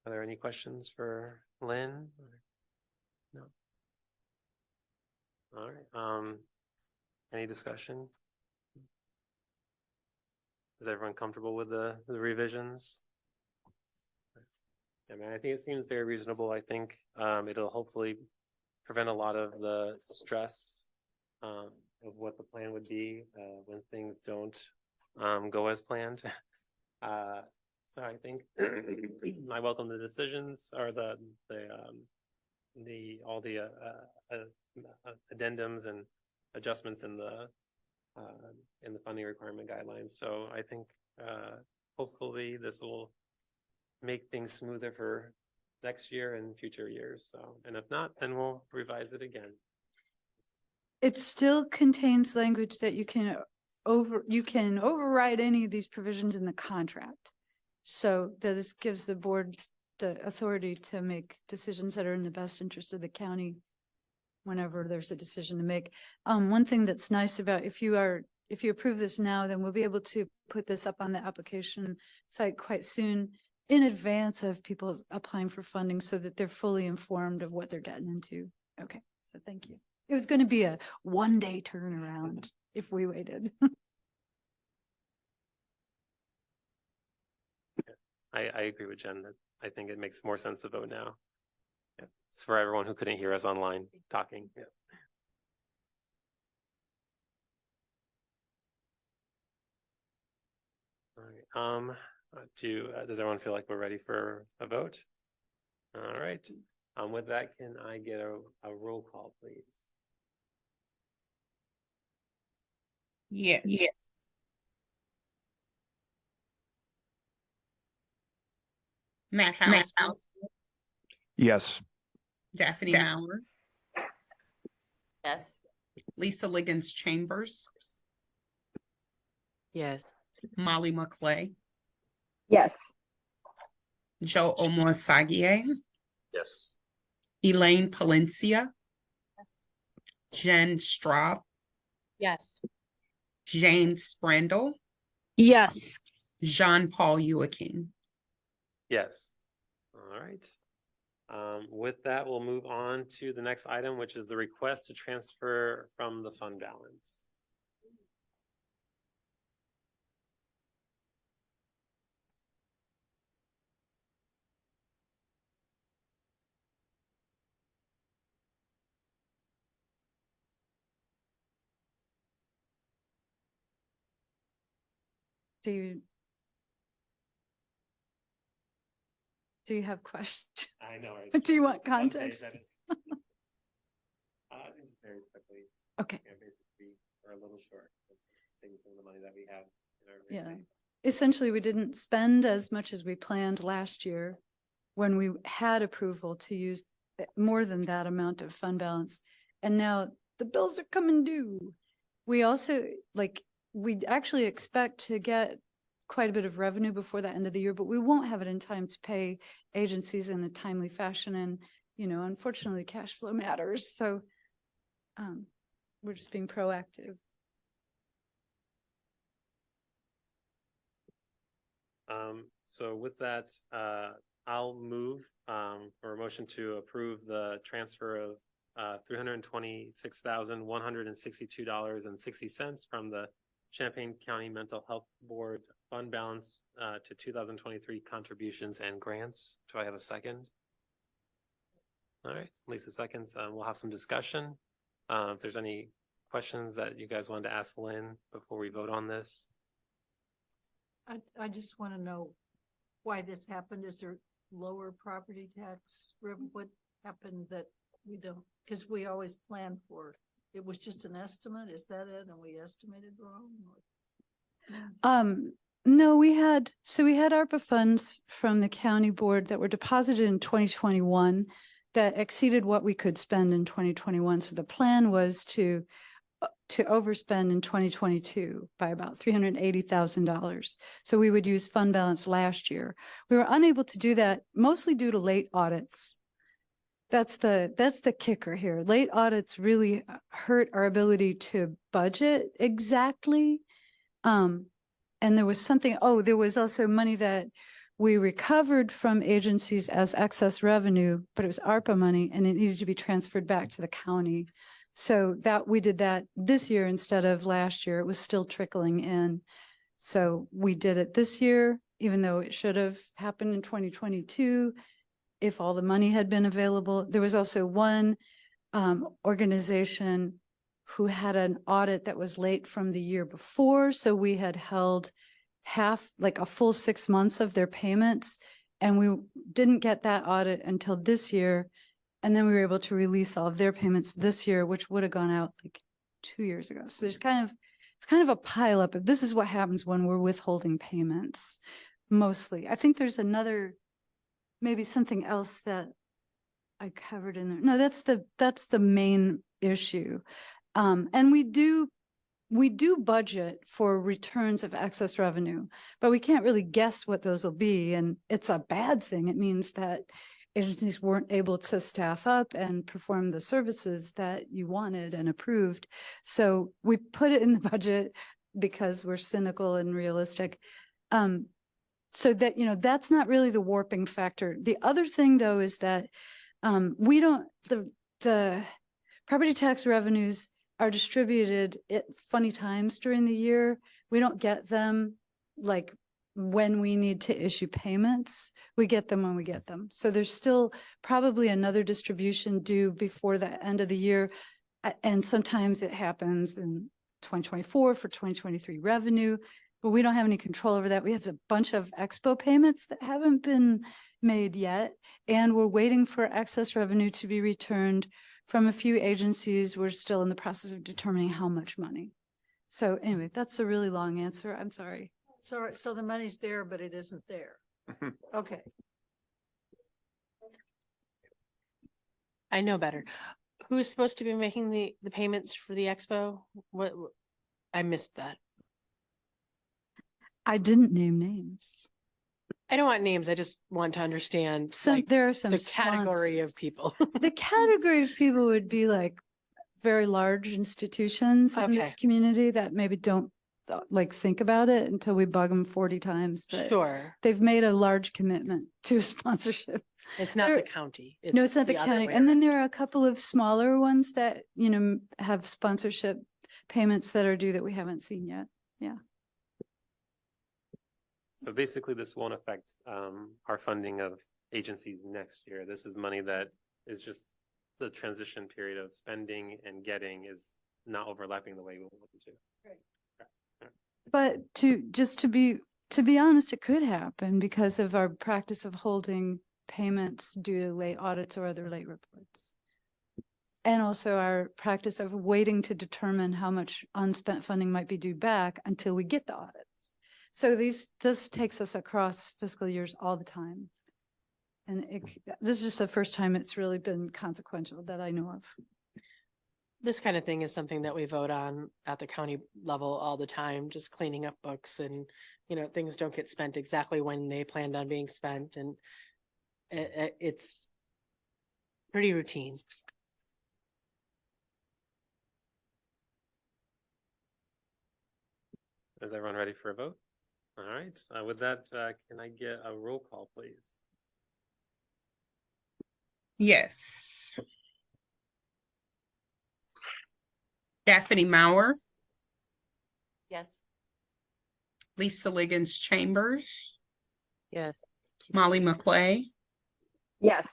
Are there any questions for Lynn? No. All right. Any discussion? Is everyone comfortable with the revisions? I mean, I think it seems very reasonable. I think it'll hopefully prevent a lot of the stress of what the plan would be when things don't go as planned. So I think I welcome the decisions or all the addendums and adjustments in the funding requirement guidelines. So I think hopefully this will make things smoother for next year and future years. So, and if not, then we'll revise it again. It still contains language that you can override any of these provisions in the contract. So this gives the board the authority to make decisions that are in the best interest of the county whenever there's a decision to make. One thing that's nice about if you approve this now, then we'll be able to put this up on the application site quite soon in advance of people applying for funding so that they're fully informed of what they're getting into. Okay, so thank you. It was going to be a one-day turnaround if we waited. I agree with Jen that I think it makes more sense to vote now. Yeah. It's for everyone who couldn't hear us online talking. Yeah. All right. Does everyone feel like we're ready for a vote? All right. With that, can I get a roll call, please? Yes. Yes. Matt House. Yes. Daphne Maurer. Yes. Lisa Liggins Chambers. Yes. Molly McClay. Yes. Joe Omoasagie. Yes. Elaine Palencia. Yes. Jen Straub. Yes. Jane Sprandel. Yes. Jean-Paul Joachim. Yes. All right. With that, we'll move on to the next item, which is the request to transfer from the fund balance. Do you have questions? I know. Right? Do you want Just one page context? at it. Just very quickly. Okay. Yeah, basically, we're a little short of taking some of the money that we have in our Yeah. Essentially, we didn't spend as much as we planned last year when we had approval to use more than that amount of fund balance. And now the bills are coming due. We also, we actually expect to get quite a bit of revenue before the end of the year, but we won't have it in time to pay agencies in a timely fashion. And, unfortunately, cash flow matters. So we're just being proactive. So with that, I'll move for a motion to approve the transfer of $326,162.60 from the Champaign County Mental Health Board fund balance to 2023 contributions and grants. Do I have a second? All right, Lisa seconds. We'll have some discussion. If there's any questions that you guys wanted to ask Lynn before we vote on this. I just want to know why this happened. Is there lower property tax? What happened that we don't, because we always plan for, it was just an estimate. Is that it? And we estimated wrong? No, we had ARPA funds from the county board that were deposited in 2021 that exceeded what we could spend in 2021. So the plan was to overspend in 2022 by about $380,000. So we would use fund balance last year. We were unable to do that mostly due to late audits. That's the kicker here. Late audits really hurt our ability to budget exactly. And there was there was also money that we recovered from agencies as excess revenue, but it was ARPA money and it needed to be transferred back to the county. So we did that this year instead of last year. It was still trickling in. So we did it this year even though it should have happened in 2022 if all the money had been available. There was also one organization who had an audit that was late from the year before. So we had held like a full 6 months of their payments, and we didn't get that audit until this year. And then we were able to release all of their payments this year, which would have gone out like 2 years ago. So it's kind of a pileup. If this is what happens when we're withholding payments, mostly. I think there's maybe something else that I covered in there. No, that's the main issue. And we do budget for returns of excess revenue, but we can't really guess what those will be. And it's a bad thing. It means that agencies weren't able to staff up and perform the services that you wanted and approved. So we put it in the budget because we're cynical and realistic. So that, that's not really the warping factor. The other thing though, is that the property tax revenues are distributed at funny times during the year. We don't get them like when we need to issue payments. We get them when we get them. So there's still probably another distribution due before the end of the year. And sometimes it happens in 2024 for 2023 revenue, but we don't have any control over that. We have a bunch of expo payments that haven't been made yet, and we're waiting for excess revenue to be returned from a few agencies. We're still in the process of determining how much money. So anyway, that's a really long answer. I'm sorry. So the money's there, but it isn't there. Okay. I know better. Who's supposed to be making the payments for the expo? What I missed that. I didn't name names. I don't want names. I just want to understand There are some the category of people. The category of people would be like very large institutions in this community that maybe don't think about it until we bug them 40 times. But Sure. they've made a large commitment to sponsorship. It's not the county. No, it's not the county. And then there are a couple of smaller ones that, have sponsorship payments that are due that we haven't seen yet. Yeah. So basically, this won't affect our funding of agencies next year. This is money that is just the transition period of spending and getting is not overlapping the way we want it to. Right. But to be honest, it could happen because of our practice of holding payments due to late audits or other late reports. And also our practice of waiting to determine how much unspent funding might be due back until we get the audits. So this takes us across fiscal years all the time. And this is just the first time it's really been consequential that I know of. This kind of thing is something that we vote on at the county level all the time, just cleaning up books and, things don't get spent exactly when they planned on being spent. And it's pretty routine. Is everyone ready for a vote? All right. With that, can I get a roll call, please? Yes. Daphne Maurer, Yes. Lisa Liggins Chambers, Yes. Molly McClay, Yes.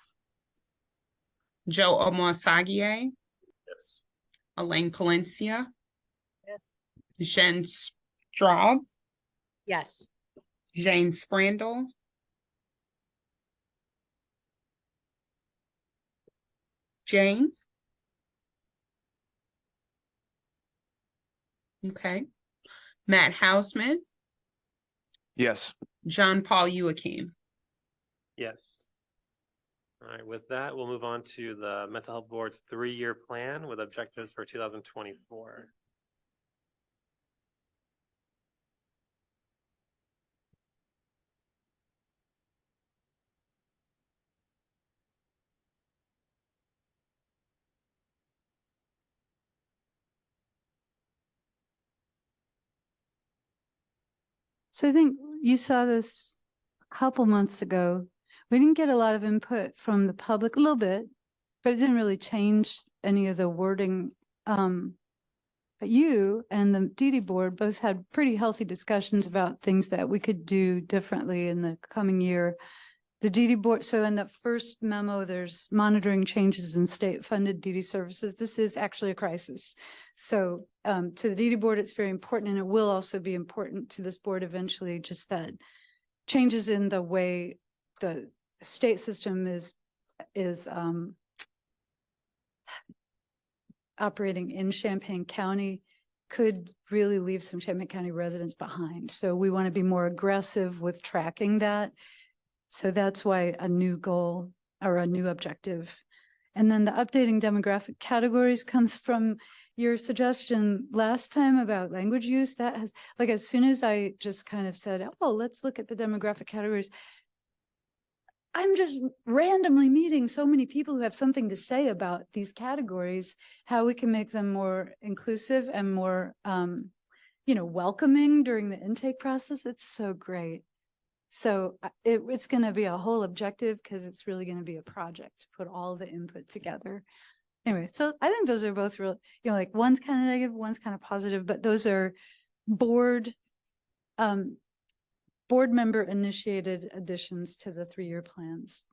Joe Omosagie, Yes. Elaine Palencia, Yes. Jen Straub, Yes. Jane Sprandel, Jane. Okay. Matt Hausman, Yes. John Paul Joachim. Yes. All right, with that, we'll move on to the Mental Health Board's 3-year plan with objectives for 2024. So I think you saw this a couple months ago. We didn't get a lot of input from the public, a little bit, but it didn't really change any of the wording you and the DD board both had pretty healthy discussions about things that we could do differently in the coming year. The DD board, so in the first memo, there's monitoring changes in state-funded DD services. This is actually a crisis. So to the DD board, it's very important, and it will also be important to this board eventually, just that changes in the way the state system is operating in Champaign County could really leave some Champaign County residents behind. So we want to be more aggressive with tracking that. So that's why a new goal or a new objective. And then the updating demographic categories comes from your suggestion last time about language use. That has, like, as soon as I just kind of said, oh, let's look at the demographic categories, I'm just randomly meeting so many people who have something to say about these categories, how we can make them more inclusive and more, welcoming during the intake process. It's so great. So it's going to be a whole objective because it's really going to be a project to put all the input together. Anyway, so I think those are both real, like one's kind of negative, one's kind of positive, but those are board member initiated additions to the 3-year plans.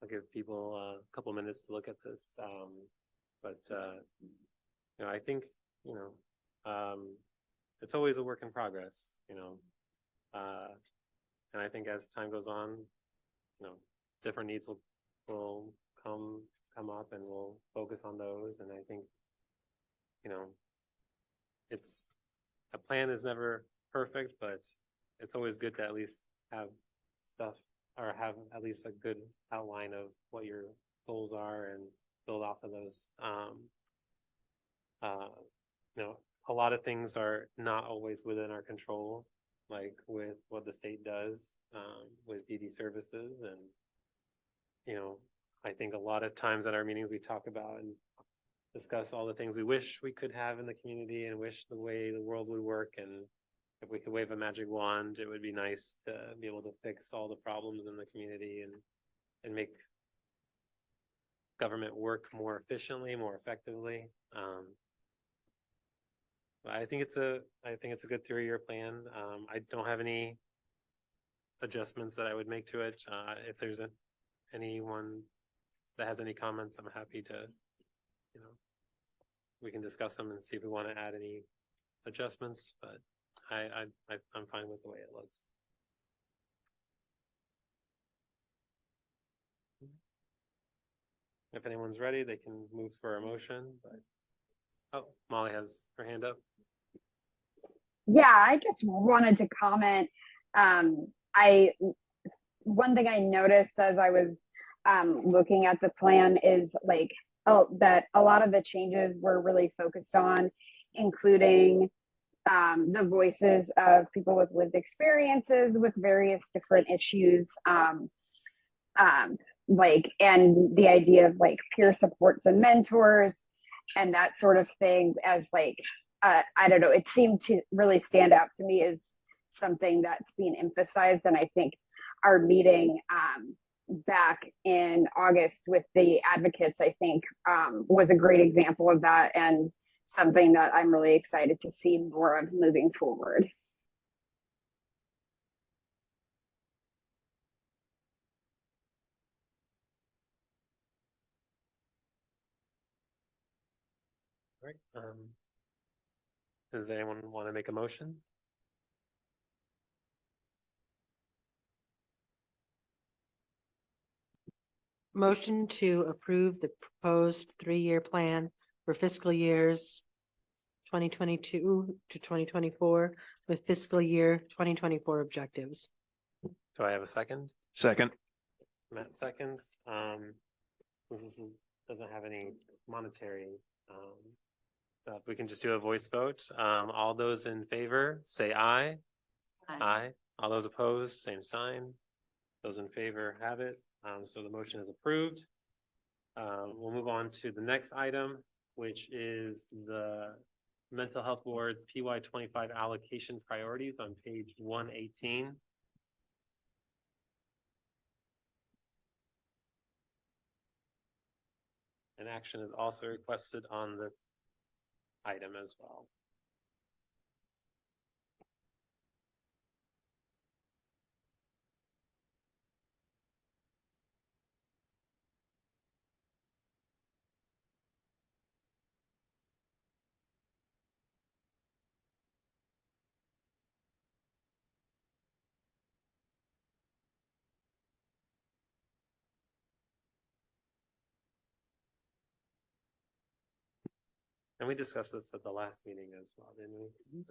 I'll give people a couple minutes to look at this. I think, it's always a work in progress, and I think as time goes on, different needs will come up and we'll focus on those. And I think, it's a plan is never perfect, but it's always good to at least have stuff or have at least a good outline of what your goals are and build off of those. A lot of things are not always within our control, like with what the state does with DD services. And, I think a lot of times at our meetings, we talk about and discuss all the things we wish we could have in the community and wish the way the world would work. And if we could wave a magic wand, it would be nice to be able to fix all the problems in the community and make government work more efficiently, more effectively. I think it's a good 3-year plan. I don't have any adjustments that I would make to it. If there's anyone that has any comments, I'm happy to, we can discuss them and see if we want to add any adjustments, but I'm fine with the way it looks. If anyone's ready, they can move for a motion, but Molly has her hand up. Yeah, I just wanted to comment. One thing I noticed as I was looking at the plan is that a lot of the changes were really focused on including the voices of people with lived experiences with various different issues, and the idea of peer supports and mentors and that sort of thing as I don't know, it seemed to really stand out to me as something that's being emphasized. And I think our meeting back in August with the advocates, I think was a great example of that and something that I'm really excited to see more of moving forward. All right. Does anyone want to make a motion? Motion to approve the proposed 3-year plan for fiscal years 2022 to 2024 with fiscal year 2024 objectives. Do I have a second? Second. Matt seconds. Doesn't have any monetary, we can just do a voice vote. All those in favor, say aye. Aye. All those opposed, same sign. Those in favor have it. So the motion is approved. We'll move on to the next item, which is the Mental Health Board's PY 25 allocation priorities on page 118. And action is also requested on the item as well. And we discussed this at the last meeting as well, didn't we?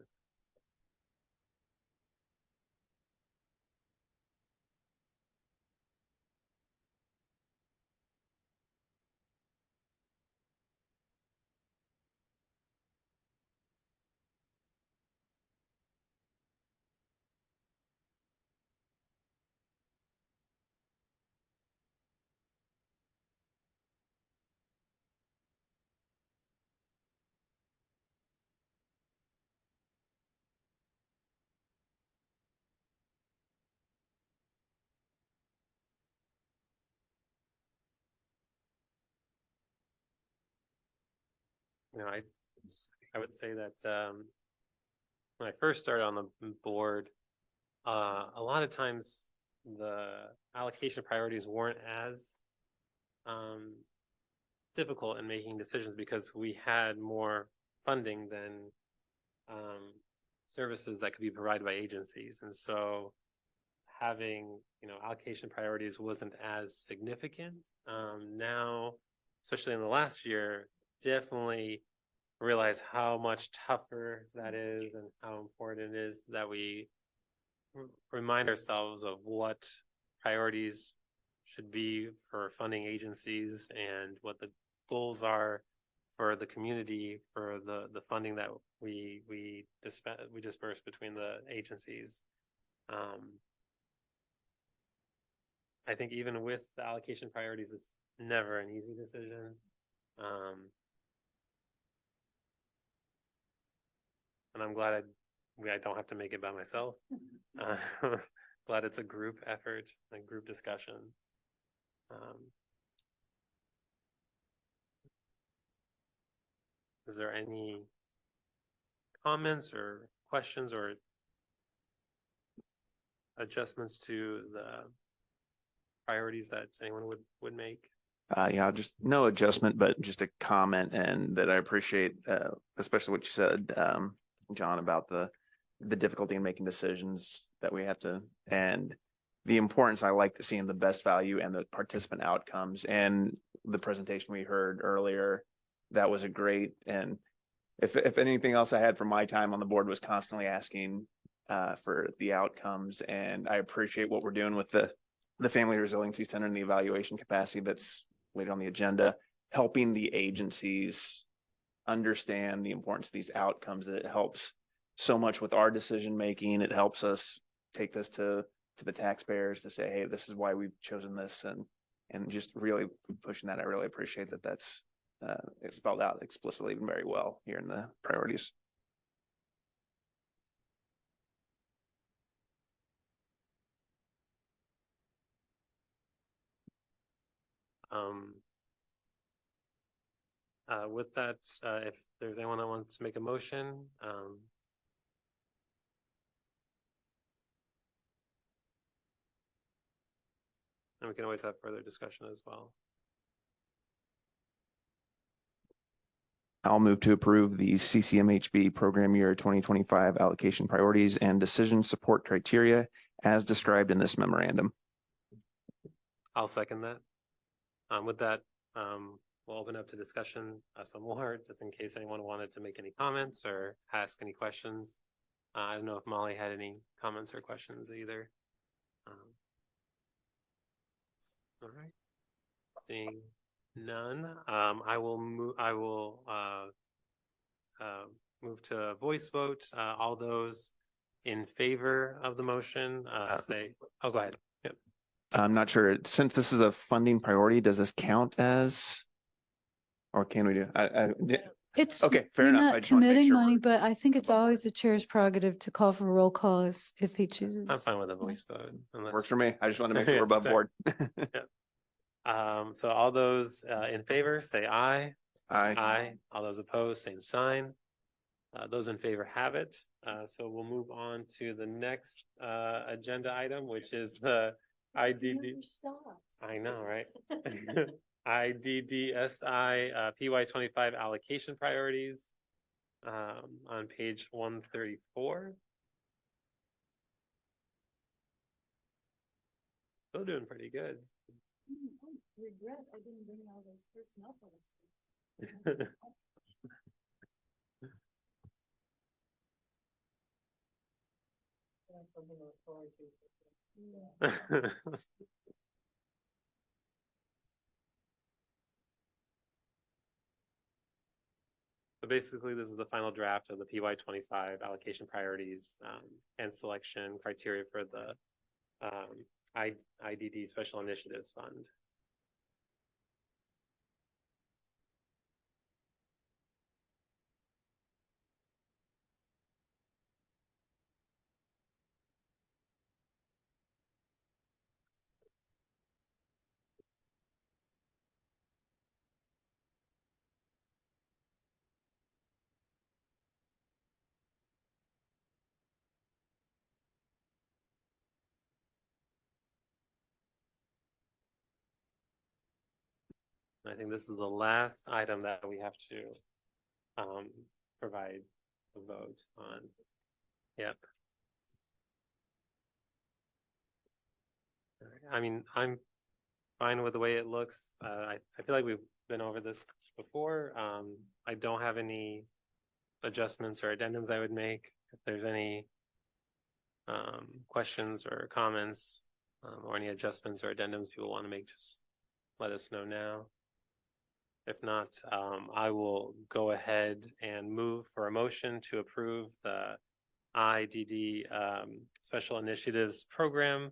You know, I would say that when I first started on the board, a lot of times the allocation priorities weren't as difficult in making decisions because we had more funding than services that could be provided by agencies. And so having, allocation priorities wasn't as significant. Now, especially in the last year, definitely realize how much tougher that is and how important it is that we remind ourselves of what priorities should be for funding agencies and what the goals are for the community, for the funding that we disperse between the agencies. I think even with the allocation priorities, it's never an easy decision. And I'm glad I don't have to make it by myself. Glad it's a group effort, a group discussion. Is there any comments or questions or adjustments to the priorities that anyone would make? Yeah, just no adjustment, but just a comment, and that I appreciate, especially what you said, John, about the difficulty in making decisions that we have to, and the importance I like to see in the best value and the participant outcomes. And the presentation we heard earlier, that was a great, and if anything else I had from my time on the board was constantly asking for the outcomes. And I appreciate what we're doing with the Family Resiliency Center and the evaluation capacity that's later on the agenda, helping the agencies understand the importance of these outcomes. That it helps so much with our decision making. It helps us take this to the taxpayers to say, hey, this is why we've chosen this, and just really pushing that. I really appreciate that. That's it's spelled out explicitly and very well here in the priorities. With that, if there's anyone that wants to make a motion, and we can always have further discussion as well. I'll move to approve the CCMHB program year 2025 allocation priorities and decision support criteria as described in this memorandum. I'll second that. With that, we'll open up to discussion some more, just in case anyone wanted to make any comments or ask any questions. I don't know if Molly had any comments or questions either. All right. Seeing none, I will move. I will move to a voice vote. All those in favor of the motion, say. Oh, go ahead. Yep. I'm not sure, since this is a funding priority, does this count as? Or can we do? It's Okay, fair we're enough. I not just wanna make committing sure money, we're- but I think it's always the chair's prerogative to call for a roll call if he chooses. I'm fine with a voice vote. Unless... Works for me. I just want to make sure we're above Sorry. board. So all those in favor, say aye. Aye. Aye. All those opposed, same sign. Those in favor have it. So we'll move on to the next agenda item, which is the IDD. I know, right? IDDSI PY25 allocation priorities on page 134. Still doing pretty good. Regret I didn't bring all those personnel policies. So basically, this is the final draft of the PY25 allocation priorities and selection criteria for the IDD Special Initiatives Fund. I think this is the last item that we have to provide a vote on. Yep. I mean, I'm fine with the way it looks. I feel like we've been over this before. I don't have any adjustments or addendums I would make. If there's any questions or comments or any adjustments or addendums people want to make, just let us know now. If not, I will go ahead and move for a motion to approve the IDD Special Initiatives Program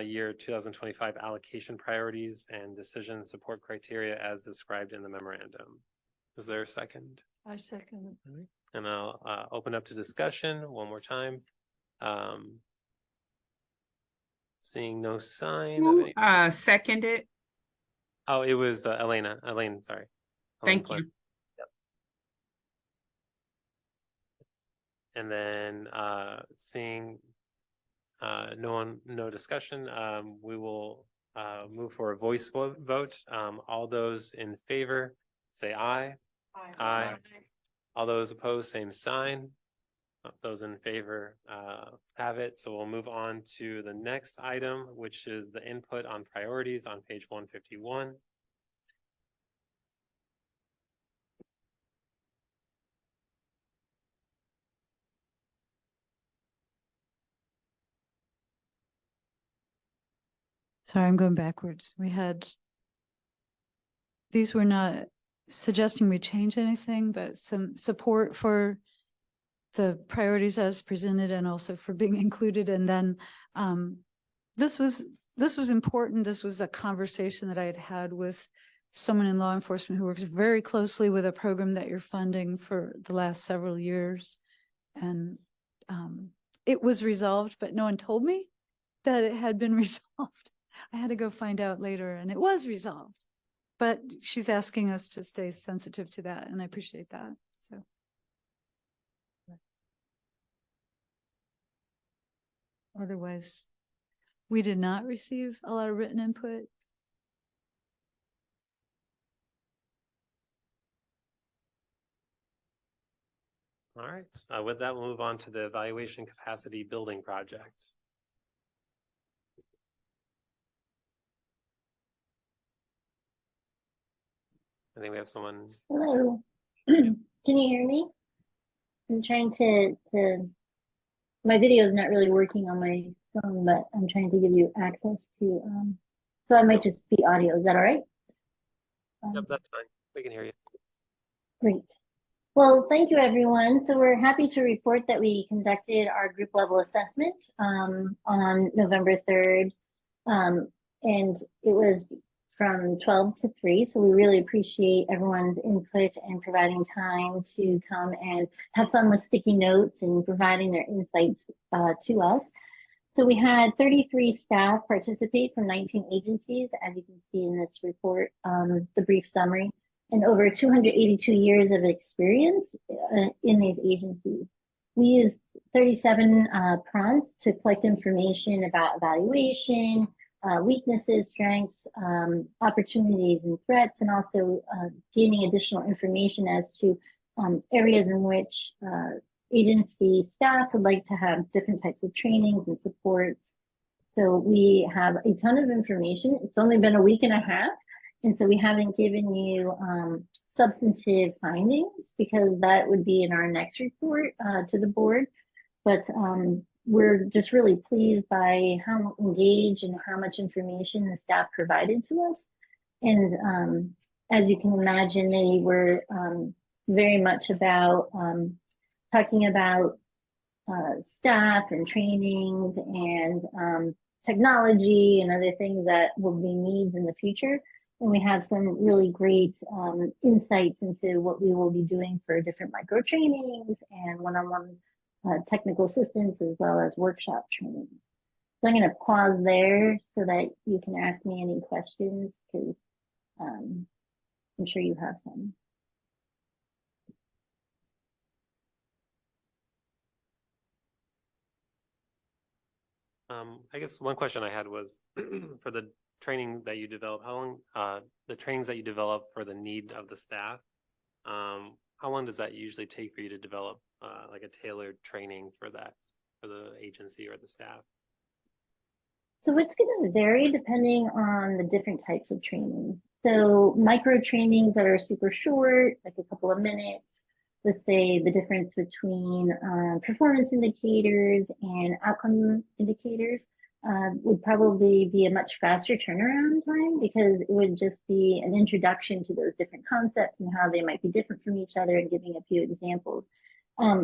year 2025 allocation priorities and decision support criteria as described in the memorandum. Is there a second? I second. And I'll open up to discussion one more time. Seeing no sign of any. Seconded. Oh, it was Elena. Elaine, sorry. Thank you. Yep. And then seeing no discussion, we will move for a voice vote. All those in favor, say aye. Aye. Aye. All those opposed, same sign. Those in favor have it. So we'll move on to the next item, which is the input on priorities on page 151. Sorry, I'm going backwards. These were not suggesting we change anything, but some support for the priorities as presented and also for being included. And then this was important. This was a conversation that I had had with someone in law enforcement who works very closely with a program that you're funding for the last several years. And it was resolved, but no one told me that it had been resolved. I had to go find out later, and it was resolved. But she's asking us to stay sensitive to that, and I appreciate that. So. Otherwise, we did not receive a lot of written input. All right. With that, we'll move on to the evaluation capacity building project. I think we have someone. Hello. Can you hear me? I'm trying to my video is not really working on my phone, but I'm trying to give you access to so I might just be audio. Is that all right? Yep, that's fine. We can hear you. Great. Well, thank you, everyone. So we're happy to report that we conducted our group level assessment on November 3rd. And it was from 12 to 3. So we really appreciate everyone's input and providing time to come and have fun with sticky notes and providing their insights to us. So we had 33 staff participate from 19 agencies, as you can see in this report, the brief summary, and over 282 years of experience in these agencies. We used 37 prompts to collect information about evaluation, weaknesses, strengths, opportunities and threats, and also gaining additional information as to areas in which agency staff would like to have different types of trainings and supports. So we have a ton of information. It's only been a week and a half, and so we haven't given you substantive findings because that would be in our next report to the board. But we're just really pleased by how engaged and how much information the staff provided to us. And as you can imagine, they were very much about talking about staff and trainings and technology and other things that will be needs in the future. And we have some really great insights into what we will be doing for different micro trainings and one-on-one technical assistance, as well as workshop trainings. So I'm going to pause there so that you can ask me any questions, because I'm sure you have some. I guess one question I had was for the training that you develop, how long, the trainings that you develop for the need of the staff, how long does that usually take for you to develop like a tailored training for that, for the agency or the staff? So it's going to vary depending on the different types of trainings. So micro trainings that are super short, like a couple of minutes, let's say the difference between performance indicators and outcome indicators would probably be a much faster turnaround time, because it would just be an introduction to those different concepts and how they might be different from each other and giving a few examples,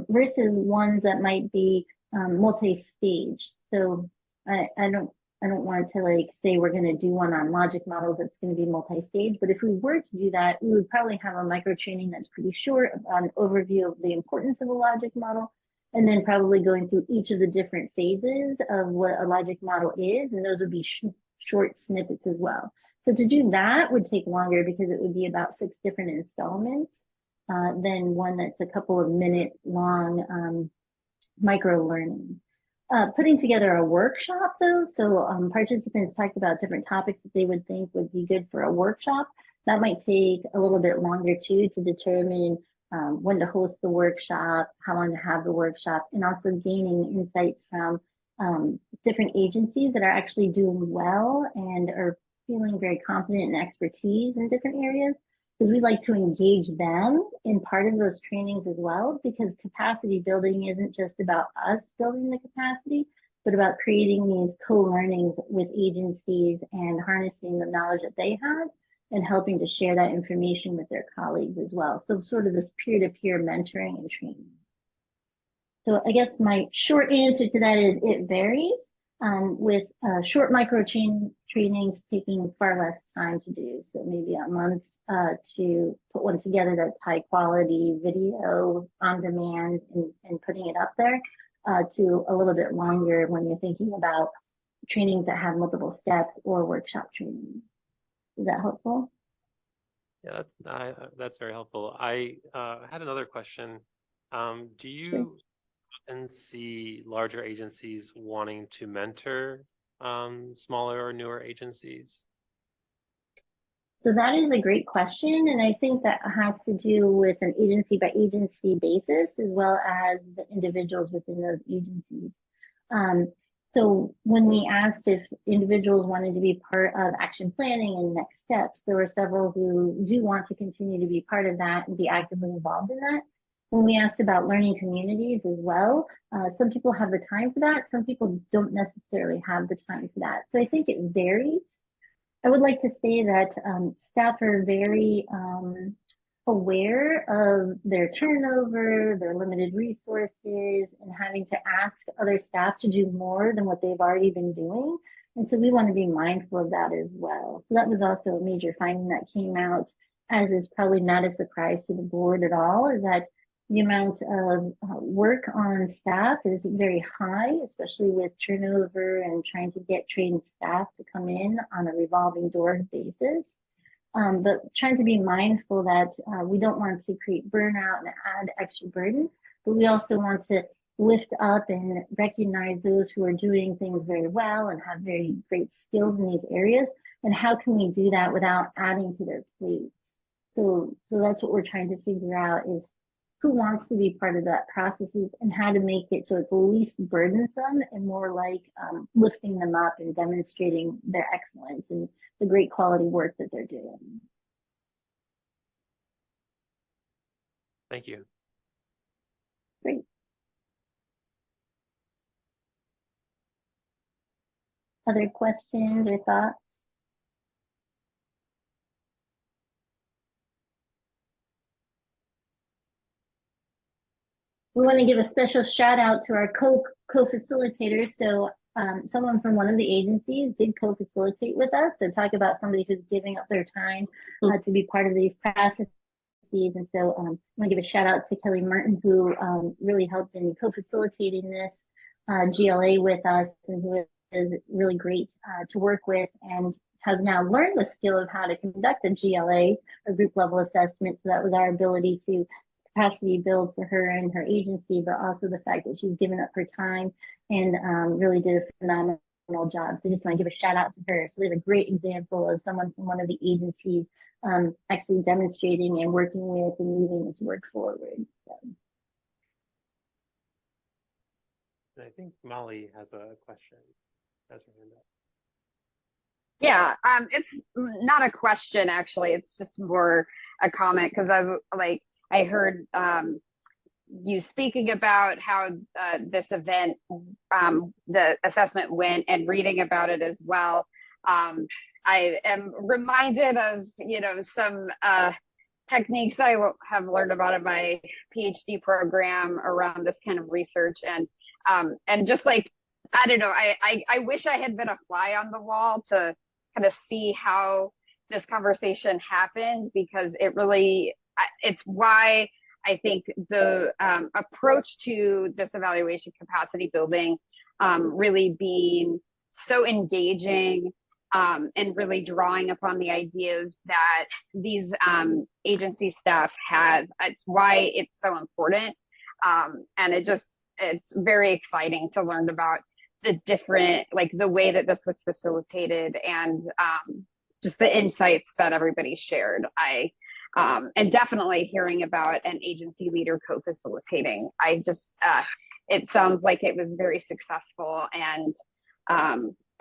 versus ones that might be multi-staged. So I don't want to like say we're going to do one on logic models that's going to be multi-stage, but if we were to do that, we would probably have a micro training that's pretty short on an overview of the importance of a logic model, and then probably going through each of the different phases of what a logic model is, and those would be short snippets as well. So to do that would take longer, because it would be about 6 different installments than one that's a couple of minute long micro learning. Putting together a workshop though, so participants talked about different topics that they would think would be good for a workshop. That might take a little bit longer too, to determine when to host the workshop, how long to have the workshop, and also gaining insights from different agencies that are actually doing well and are feeling very confident and expertise in different areas, because we like to engage them in part of those trainings as well, because capacity building isn't just about us building the capacity, but about creating these co-learnings with agencies and harnessing the knowledge that they have and helping to share that information with their colleagues as well. So sort of this peer-to-peer mentoring and training. So I guess my short answer to that is it varies, with short micro trainings taking far less time to do. So maybe a month to put one together that's high quality video on demand and putting it up there, to a little bit longer when you're thinking about trainings that have multiple steps or workshop training. Is that helpful? Yeah, that's very helpful. I had another question. Do you often see larger agencies wanting to mentor smaller or newer agencies? So that is a great question. And I think that has to do with an agency by agency basis, as well as the individuals within those agencies. So when we asked if individuals wanted to be part of action planning and next steps, there were several who do want to continue to be part of that and be actively involved in that. When we asked about learning communities as well, some people have the time for that. Some people don't necessarily have the time for that. So I think it varies. I would like to say that staff are very aware of their turnover, their limited resources, and having to ask other staff to do more than what they've already been doing. And so we want to be mindful of that as well. So that was also a major finding that came out, as is probably not a surprise to the board at all, is that the amount of work on staff is very high, especially with turnover and trying to get trained staff to come in on a revolving door basis. But trying to be mindful that we don't want to create burnout and add extra burden, but we also want to lift up and recognize those who are doing things very well and have very great skills in these areas. And how can we do that without adding to their plates? So that's what we're trying to figure out, is who wants to be part of that processes and how to make it so it's least burdensome and more like lifting them up and demonstrating their excellence and the great quality work that they're doing. Thank you. Great. Other questions or thoughts? We want to give a special shout out to our co-facilitators. So someone from one of the agencies did co-facilitate with us. So talk about somebody who's giving up their time to be part of these processes. And so I want to give a shout out to Kelly Merton, who really helped in co-facilitating this GLA with us, and who is really great to work with and has now learned the skill of how to conduct a GLA, a group level assessment. So that was our ability to capacity build for her and her agency, but also the fact that she's given up her time and really did a phenomenal job. So I just want to give a shout out to her. So there's a great example of someone from one of the agencies actually demonstrating and working with and moving this work forward. So. I think Molly has a question. That's her hand up. Yeah, it's not a question actually. It's just more a comment, because I heard you speaking about how this event, the assessment went, and reading about it as well. I am reminded of, some techniques I have learned about in my PhD program around this kind of research, and just like, I don't know, I wish I had been a fly on the wall to kind of see how this conversation happened, because it's why I think the approach to this evaluation capacity building really being so engaging and really drawing upon the ideas that these agency staff have. It's why it's so important. And it's very exciting to learn about the different, like the way that this was facilitated, and just the insights that everybody shared. And definitely hearing about an agency leader co-facilitating. It sounds like it was very successful, and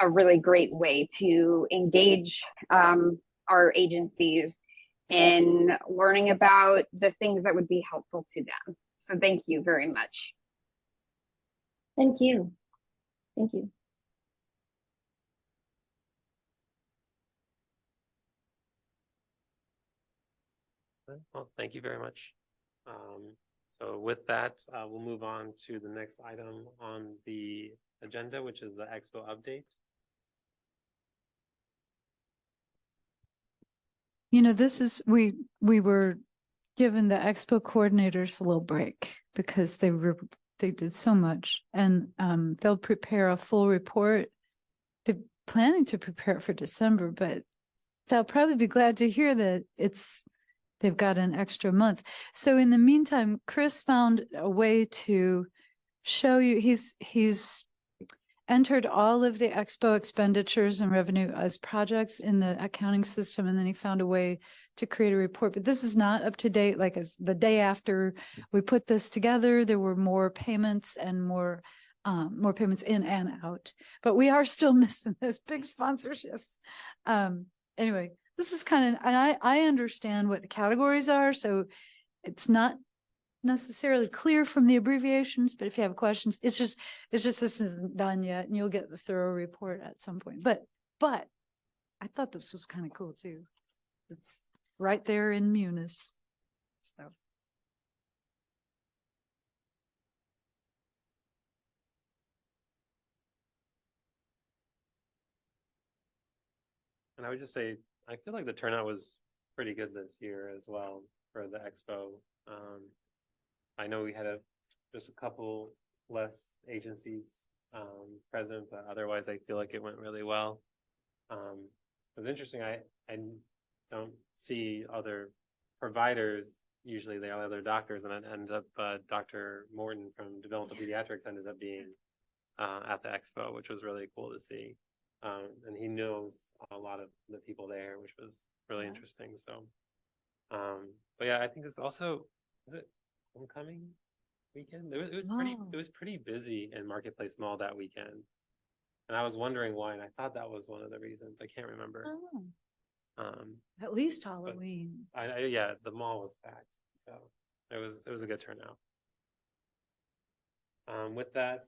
a really great way to engage our agencies in learning about the things that would be helpful to them. So thank you very much. Thank you. Thank you. Well, thank you very much. So with that, we'll move on to the next item on the agenda, which is the Expo update. This is, we were given the Expo coordinators a little break because they did so much, and they'll prepare a full report. They're planning to prepare it for December, but they'll probably be glad to hear that they've got an extra month. So in the meantime, Chris found a way to show you, he's entered all of the Expo expenditures and revenue as projects in the accounting system, and then he found a way to create a report. But this is not up to date. Like the day after we put this together, there were more payments and more more payments in and out, but we are still missing those big sponsorships. Anyway, this is kind of, and I understand what the categories are, so it's not necessarily clear from the abbreviations, but if you have questions, it's just this isn't done yet, and you'll get the thorough report at some point. But I thought this was kind of cool too. It's right there in Munis. So. And I would just say, I feel like the turnout was pretty good this year as well for the expo. I know we had just a couple less agencies present, but otherwise I feel like it went really well. It was interesting. I don't see other providers. Usually they are other doctors, and it ended up Dr. Morton from Developmental Pediatrics ended up being at the expo, which was really cool to see. And he knows a lot of the people there, which was really interesting. So, but yeah, I think it's also, is it homecoming weekend? It was pretty busy in Marketplace Mall that weekend, and I was wondering why, and I thought that was one of the reasons. I can't remember. At least Halloween. Yeah, the mall was packed, so it was a good turnout. With that,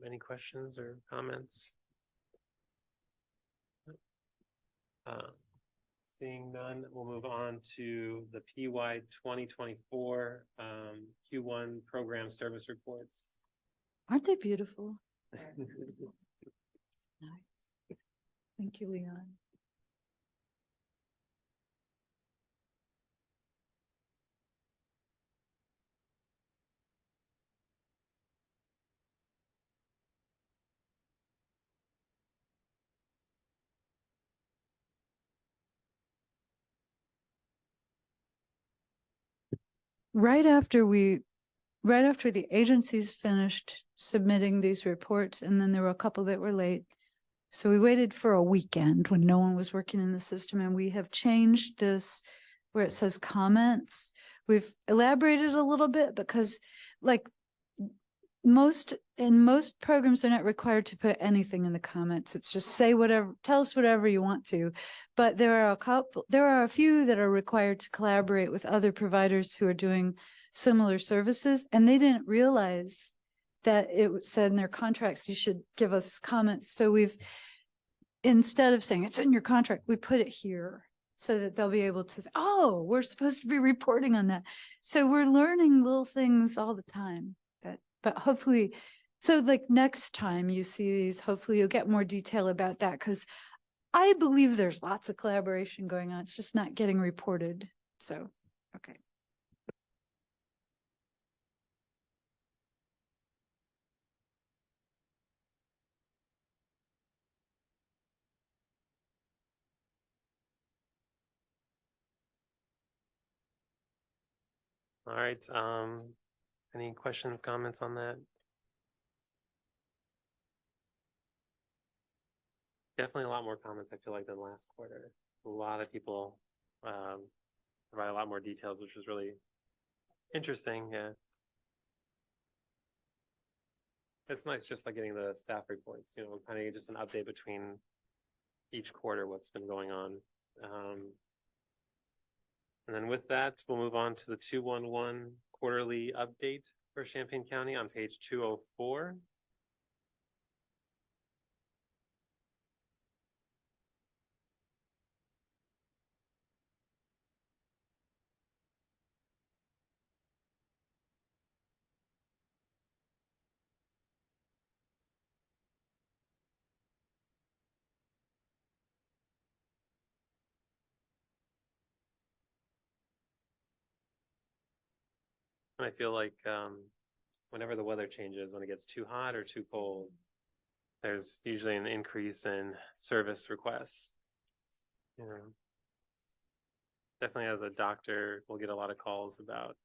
any questions or comments? Seeing none, we'll move on to the PY 2024 Q1 program service reports. Aren't they beautiful? Nice. Thank you, Leon. Right after the agencies finished submitting these reports, and then there were a couple that were late. So we waited for a weekend when no one was working in the system, and we have changed this where it says comments. We've elaborated a little bit because like most programs, they're not required to put anything in the comments. It's just say whatever, tell us whatever you want to. But there are a few that are required to collaborate with other providers who are doing similar services, and they didn't realize that it said in their contracts you should give us comments. So we've, instead of saying it's in your contract, we put it here so that they'll be able to say, oh, we're supposed to be reporting on that. So we're learning little things all the time. But hopefully, so like next time you see these, hopefully you'll get more detail about that, because I believe there's lots of collaboration going on. It's just not getting reported. So, okay. All right. Any questions, comments on that? Definitely a lot more comments, I feel like, than last quarter. A lot of people provide a lot more details, which was really interesting. Yeah. It's nice just like getting the staff reports, kind of just an update between each quarter, what's been going on. And then with that, we'll move on to the 211 quarterly update for Champaign County on page 204. And I feel like whenever the weather changes, when it gets too hot or too cold, there's usually an increase in service requests. Definitely as a doctor, we'll get a lot of calls about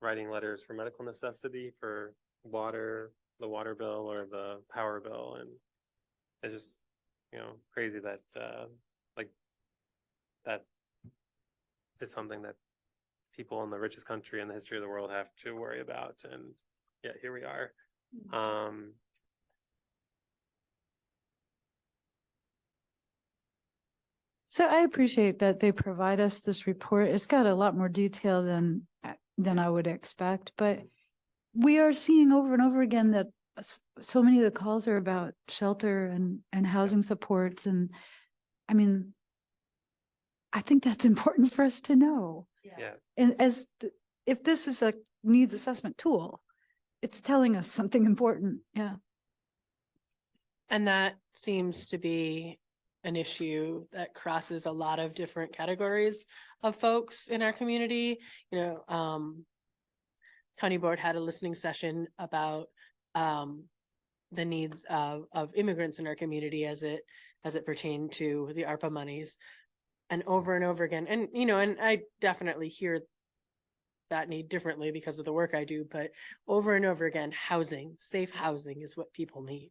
writing letters for medical necessity for water, the water bill or the power bill. And it's just, crazy that like that is something that people in the richest country in the history of the world have to worry about. And yeah, here we are. So I appreciate that they provide us this report. It's got a lot more detail than I would expect, but we are seeing over and over again that so many of the calls are about shelter and housing supports. And I mean, I think that's important for us to know. Yeah. And if this is a needs assessment tool, it's telling us something important. Yeah. And that seems to be an issue that crosses a lot of different categories of folks in our community. You know, county board had a listening session about the needs of immigrants in our community as it pertained to the ARPA monies, and over again. And, you know, and I definitely hear that need differently because of the work I do, but over and over again, housing, safe housing is what people need.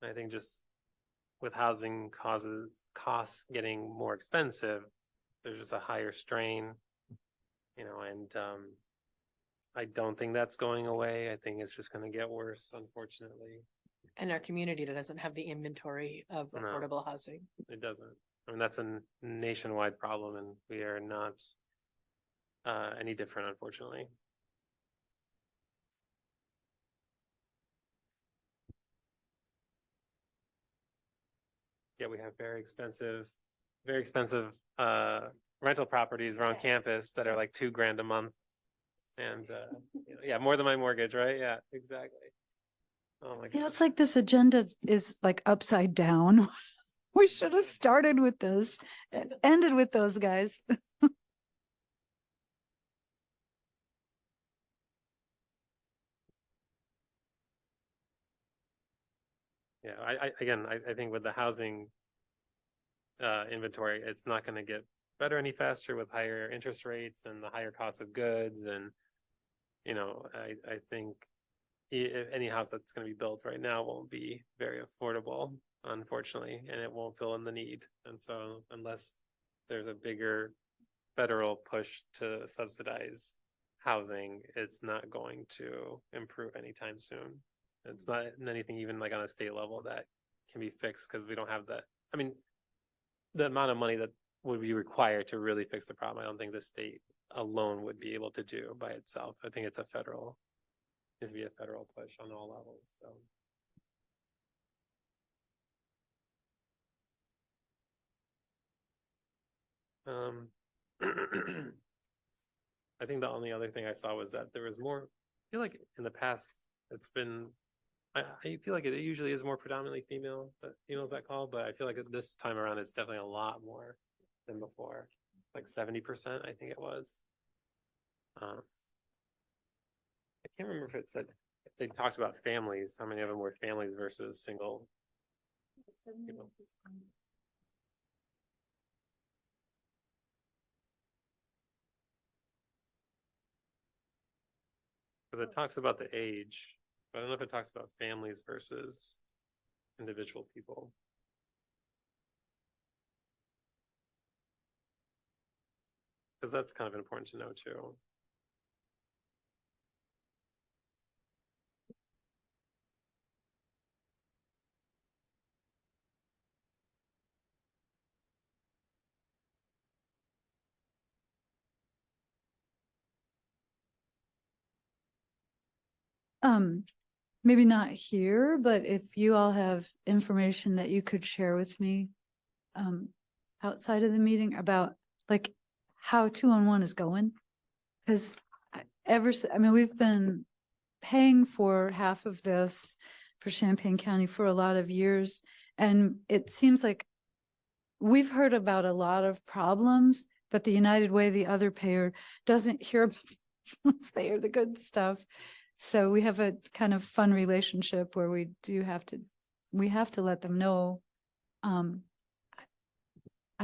I think just with housing costs getting more expensive, there's just a higher strain, you know, and I don't think that's going away. I think it's just going to get worse, unfortunately. And our community doesn't have the inventory of affordable housing. It doesn't. I mean, that's a nationwide problem, and we are not any different, unfortunately. Yeah, we have very expensive rental properties around campus that are like $2,000 a month. And yeah, more than my mortgage, right? Yeah, exactly. Oh my God. You know, it's like this agenda is like upside down. We should have started with this and ended with those guys. Yeah, I think with the housing inventory, it's not going to get better any faster with higher interest rates and the higher cost of goods. And, you know, I think any house that's going to be built right now won't be very affordable, unfortunately, and it won't fill in the need. And so unless there's a bigger federal push to subsidize housing, it's not going to improve anytime soon. It's not anything even like on a state level that can be fixed because we don't have that. I mean, the amount of money that would be required to really fix the problem, I don't think the state alone would be able to do by itself. I think it's needs to be a federal push on all levels. So I think the only other thing I saw was that there was more, I feel like in the past it's been, I feel like it usually is more predominantly females that call, but I feel like this time around it's definitely a lot more than before, like 70%, I think it was. I can't remember if it said, if they talked about families, how many of them were families versus single people. Because it talks about the age, but I don't know if it talks about families versus individual people. Because that's kind of important to know too. Maybe not here, but if you all have information that you could share with me outside of the meeting about like how 2-on-1 is going. Because we've been paying for half of this for Champaign County for a lot of years. And it seems like we've heard about a lot of problems, but the United Way, the other payer, doesn't hear about problems. They hear the good stuff. So we have a kind of fun relationship where we have to let them know. I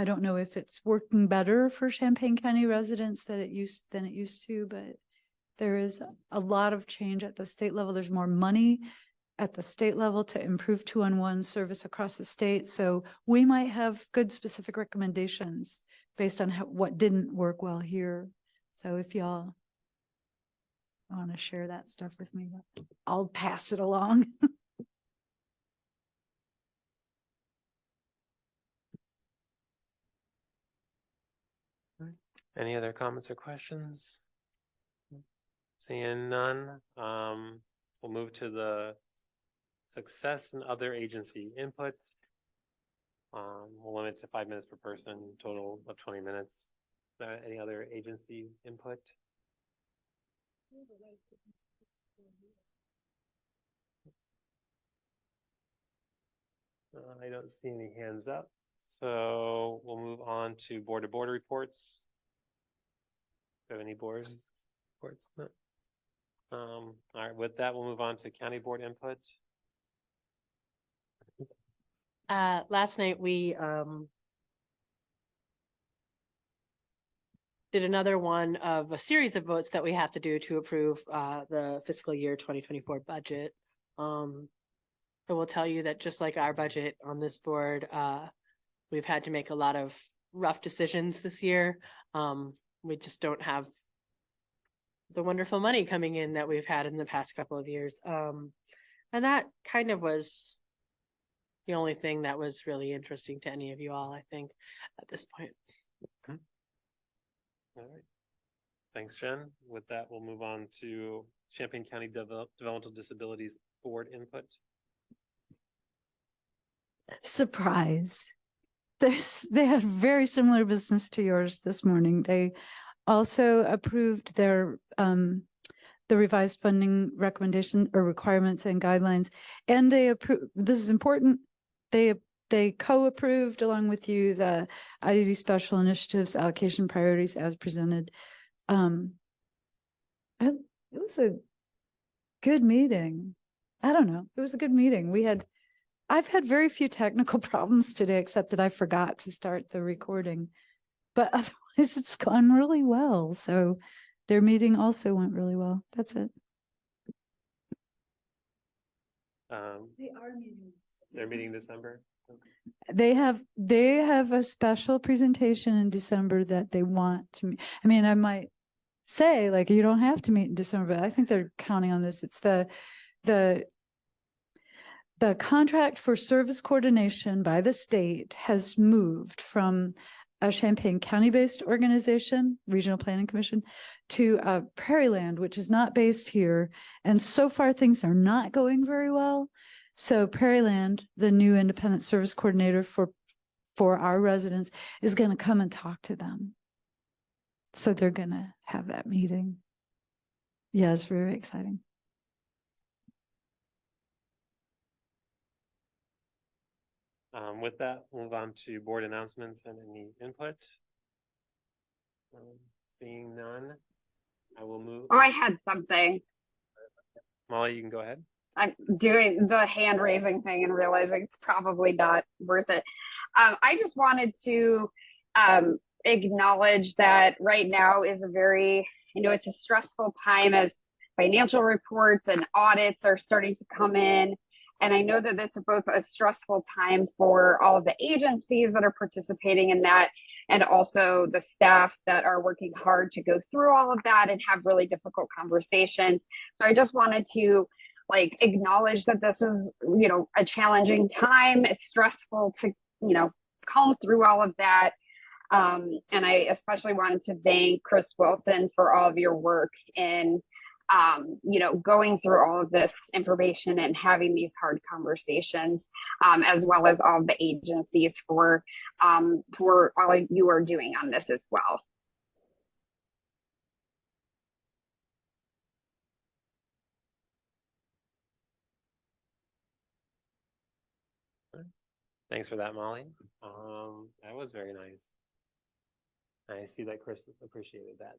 don't know if it's working better for Champaign County residents than it used to, but there is a lot of change at the state level. There's more money at the state level to improve 2-on-1 service across the state. So we might have good specific recommendations based on what didn't work well here. So if y'all want to share that stuff with me, I'll pass it along. Any other comments or questions? Seeing none, we'll move to the success and other agency input. We'll limit to 5 minutes per person, total of 20 minutes. Any other agency input? I don't see any hands up, so we'll move on to board reports. Do you have any board reports? No. All right, with that, we'll move on to county board input. Last night we did another one of a series of votes that we have to do to approve the fiscal year 2024 budget. I will tell you that just like our budget on this board, we've had to make a lot of rough decisions this year. We just don't have the wonderful money coming in that we've had in the past couple of years. And that kind of was the only thing that was really interesting to any of you all, I think, at this point. All right. Thanks, Jen. With that, we'll move on to Champaign County Developmental Disabilities Board input. Surprise. They had very similar business to yours this morning. They also approved their the revised funding recommendation or requirements and guidelines, and they approved, this is important, they co-approved along with you the IDD special initiatives allocation priorities as presented. It was a good meeting. I don't know, it was a good meeting. I've had very few technical problems today, except that I forgot to start the recording, but otherwise it's gone really well. So their meeting also went really well. That's it. They're meeting December. They have a special presentation in December that they want to meet. I mean, I might say like, you don't have to meet in December, but I think they're counting on this. It's the contract for service coordination by the state has moved from a Champaign County-based organization, Regional Planning Commission, to Prairie Land, which is not based here. And so far, things are not going very well. So Prairie Land, the new independent service coordinator for our residents, is going to come and talk to them. So they're going to have that meeting. Yeah, it's very exciting. With that, we'll move on to board announcements and any input. Seeing none, I will move. Oh, I had something. Molly, you can go ahead. I'm doing the hand raising thing and realizing it's probably not worth it. I just wanted to acknowledge that right now is a very, it's a stressful time as financial reports and audits are starting to come in. And I know that it's both a stressful time for all of the agencies that are participating in that, and also the staff that are working hard to go through all of that and have really difficult conversations. So I just wanted to acknowledge that this is, a challenging time. It's stressful to, comb through all of that. And I especially wanted to thank Chris Wilson for all of your work in going through all of this information and having these hard conversations, as well as all of the agencies for all you are doing on this as well. Thanks for that, Molly. That was very nice. I see that Chris appreciated that.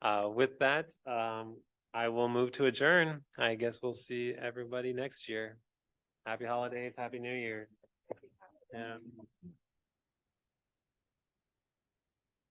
So with that, I will move to adjourn. I guess we'll see everybody next year. Happy holidays. Happy New Year. Yeah.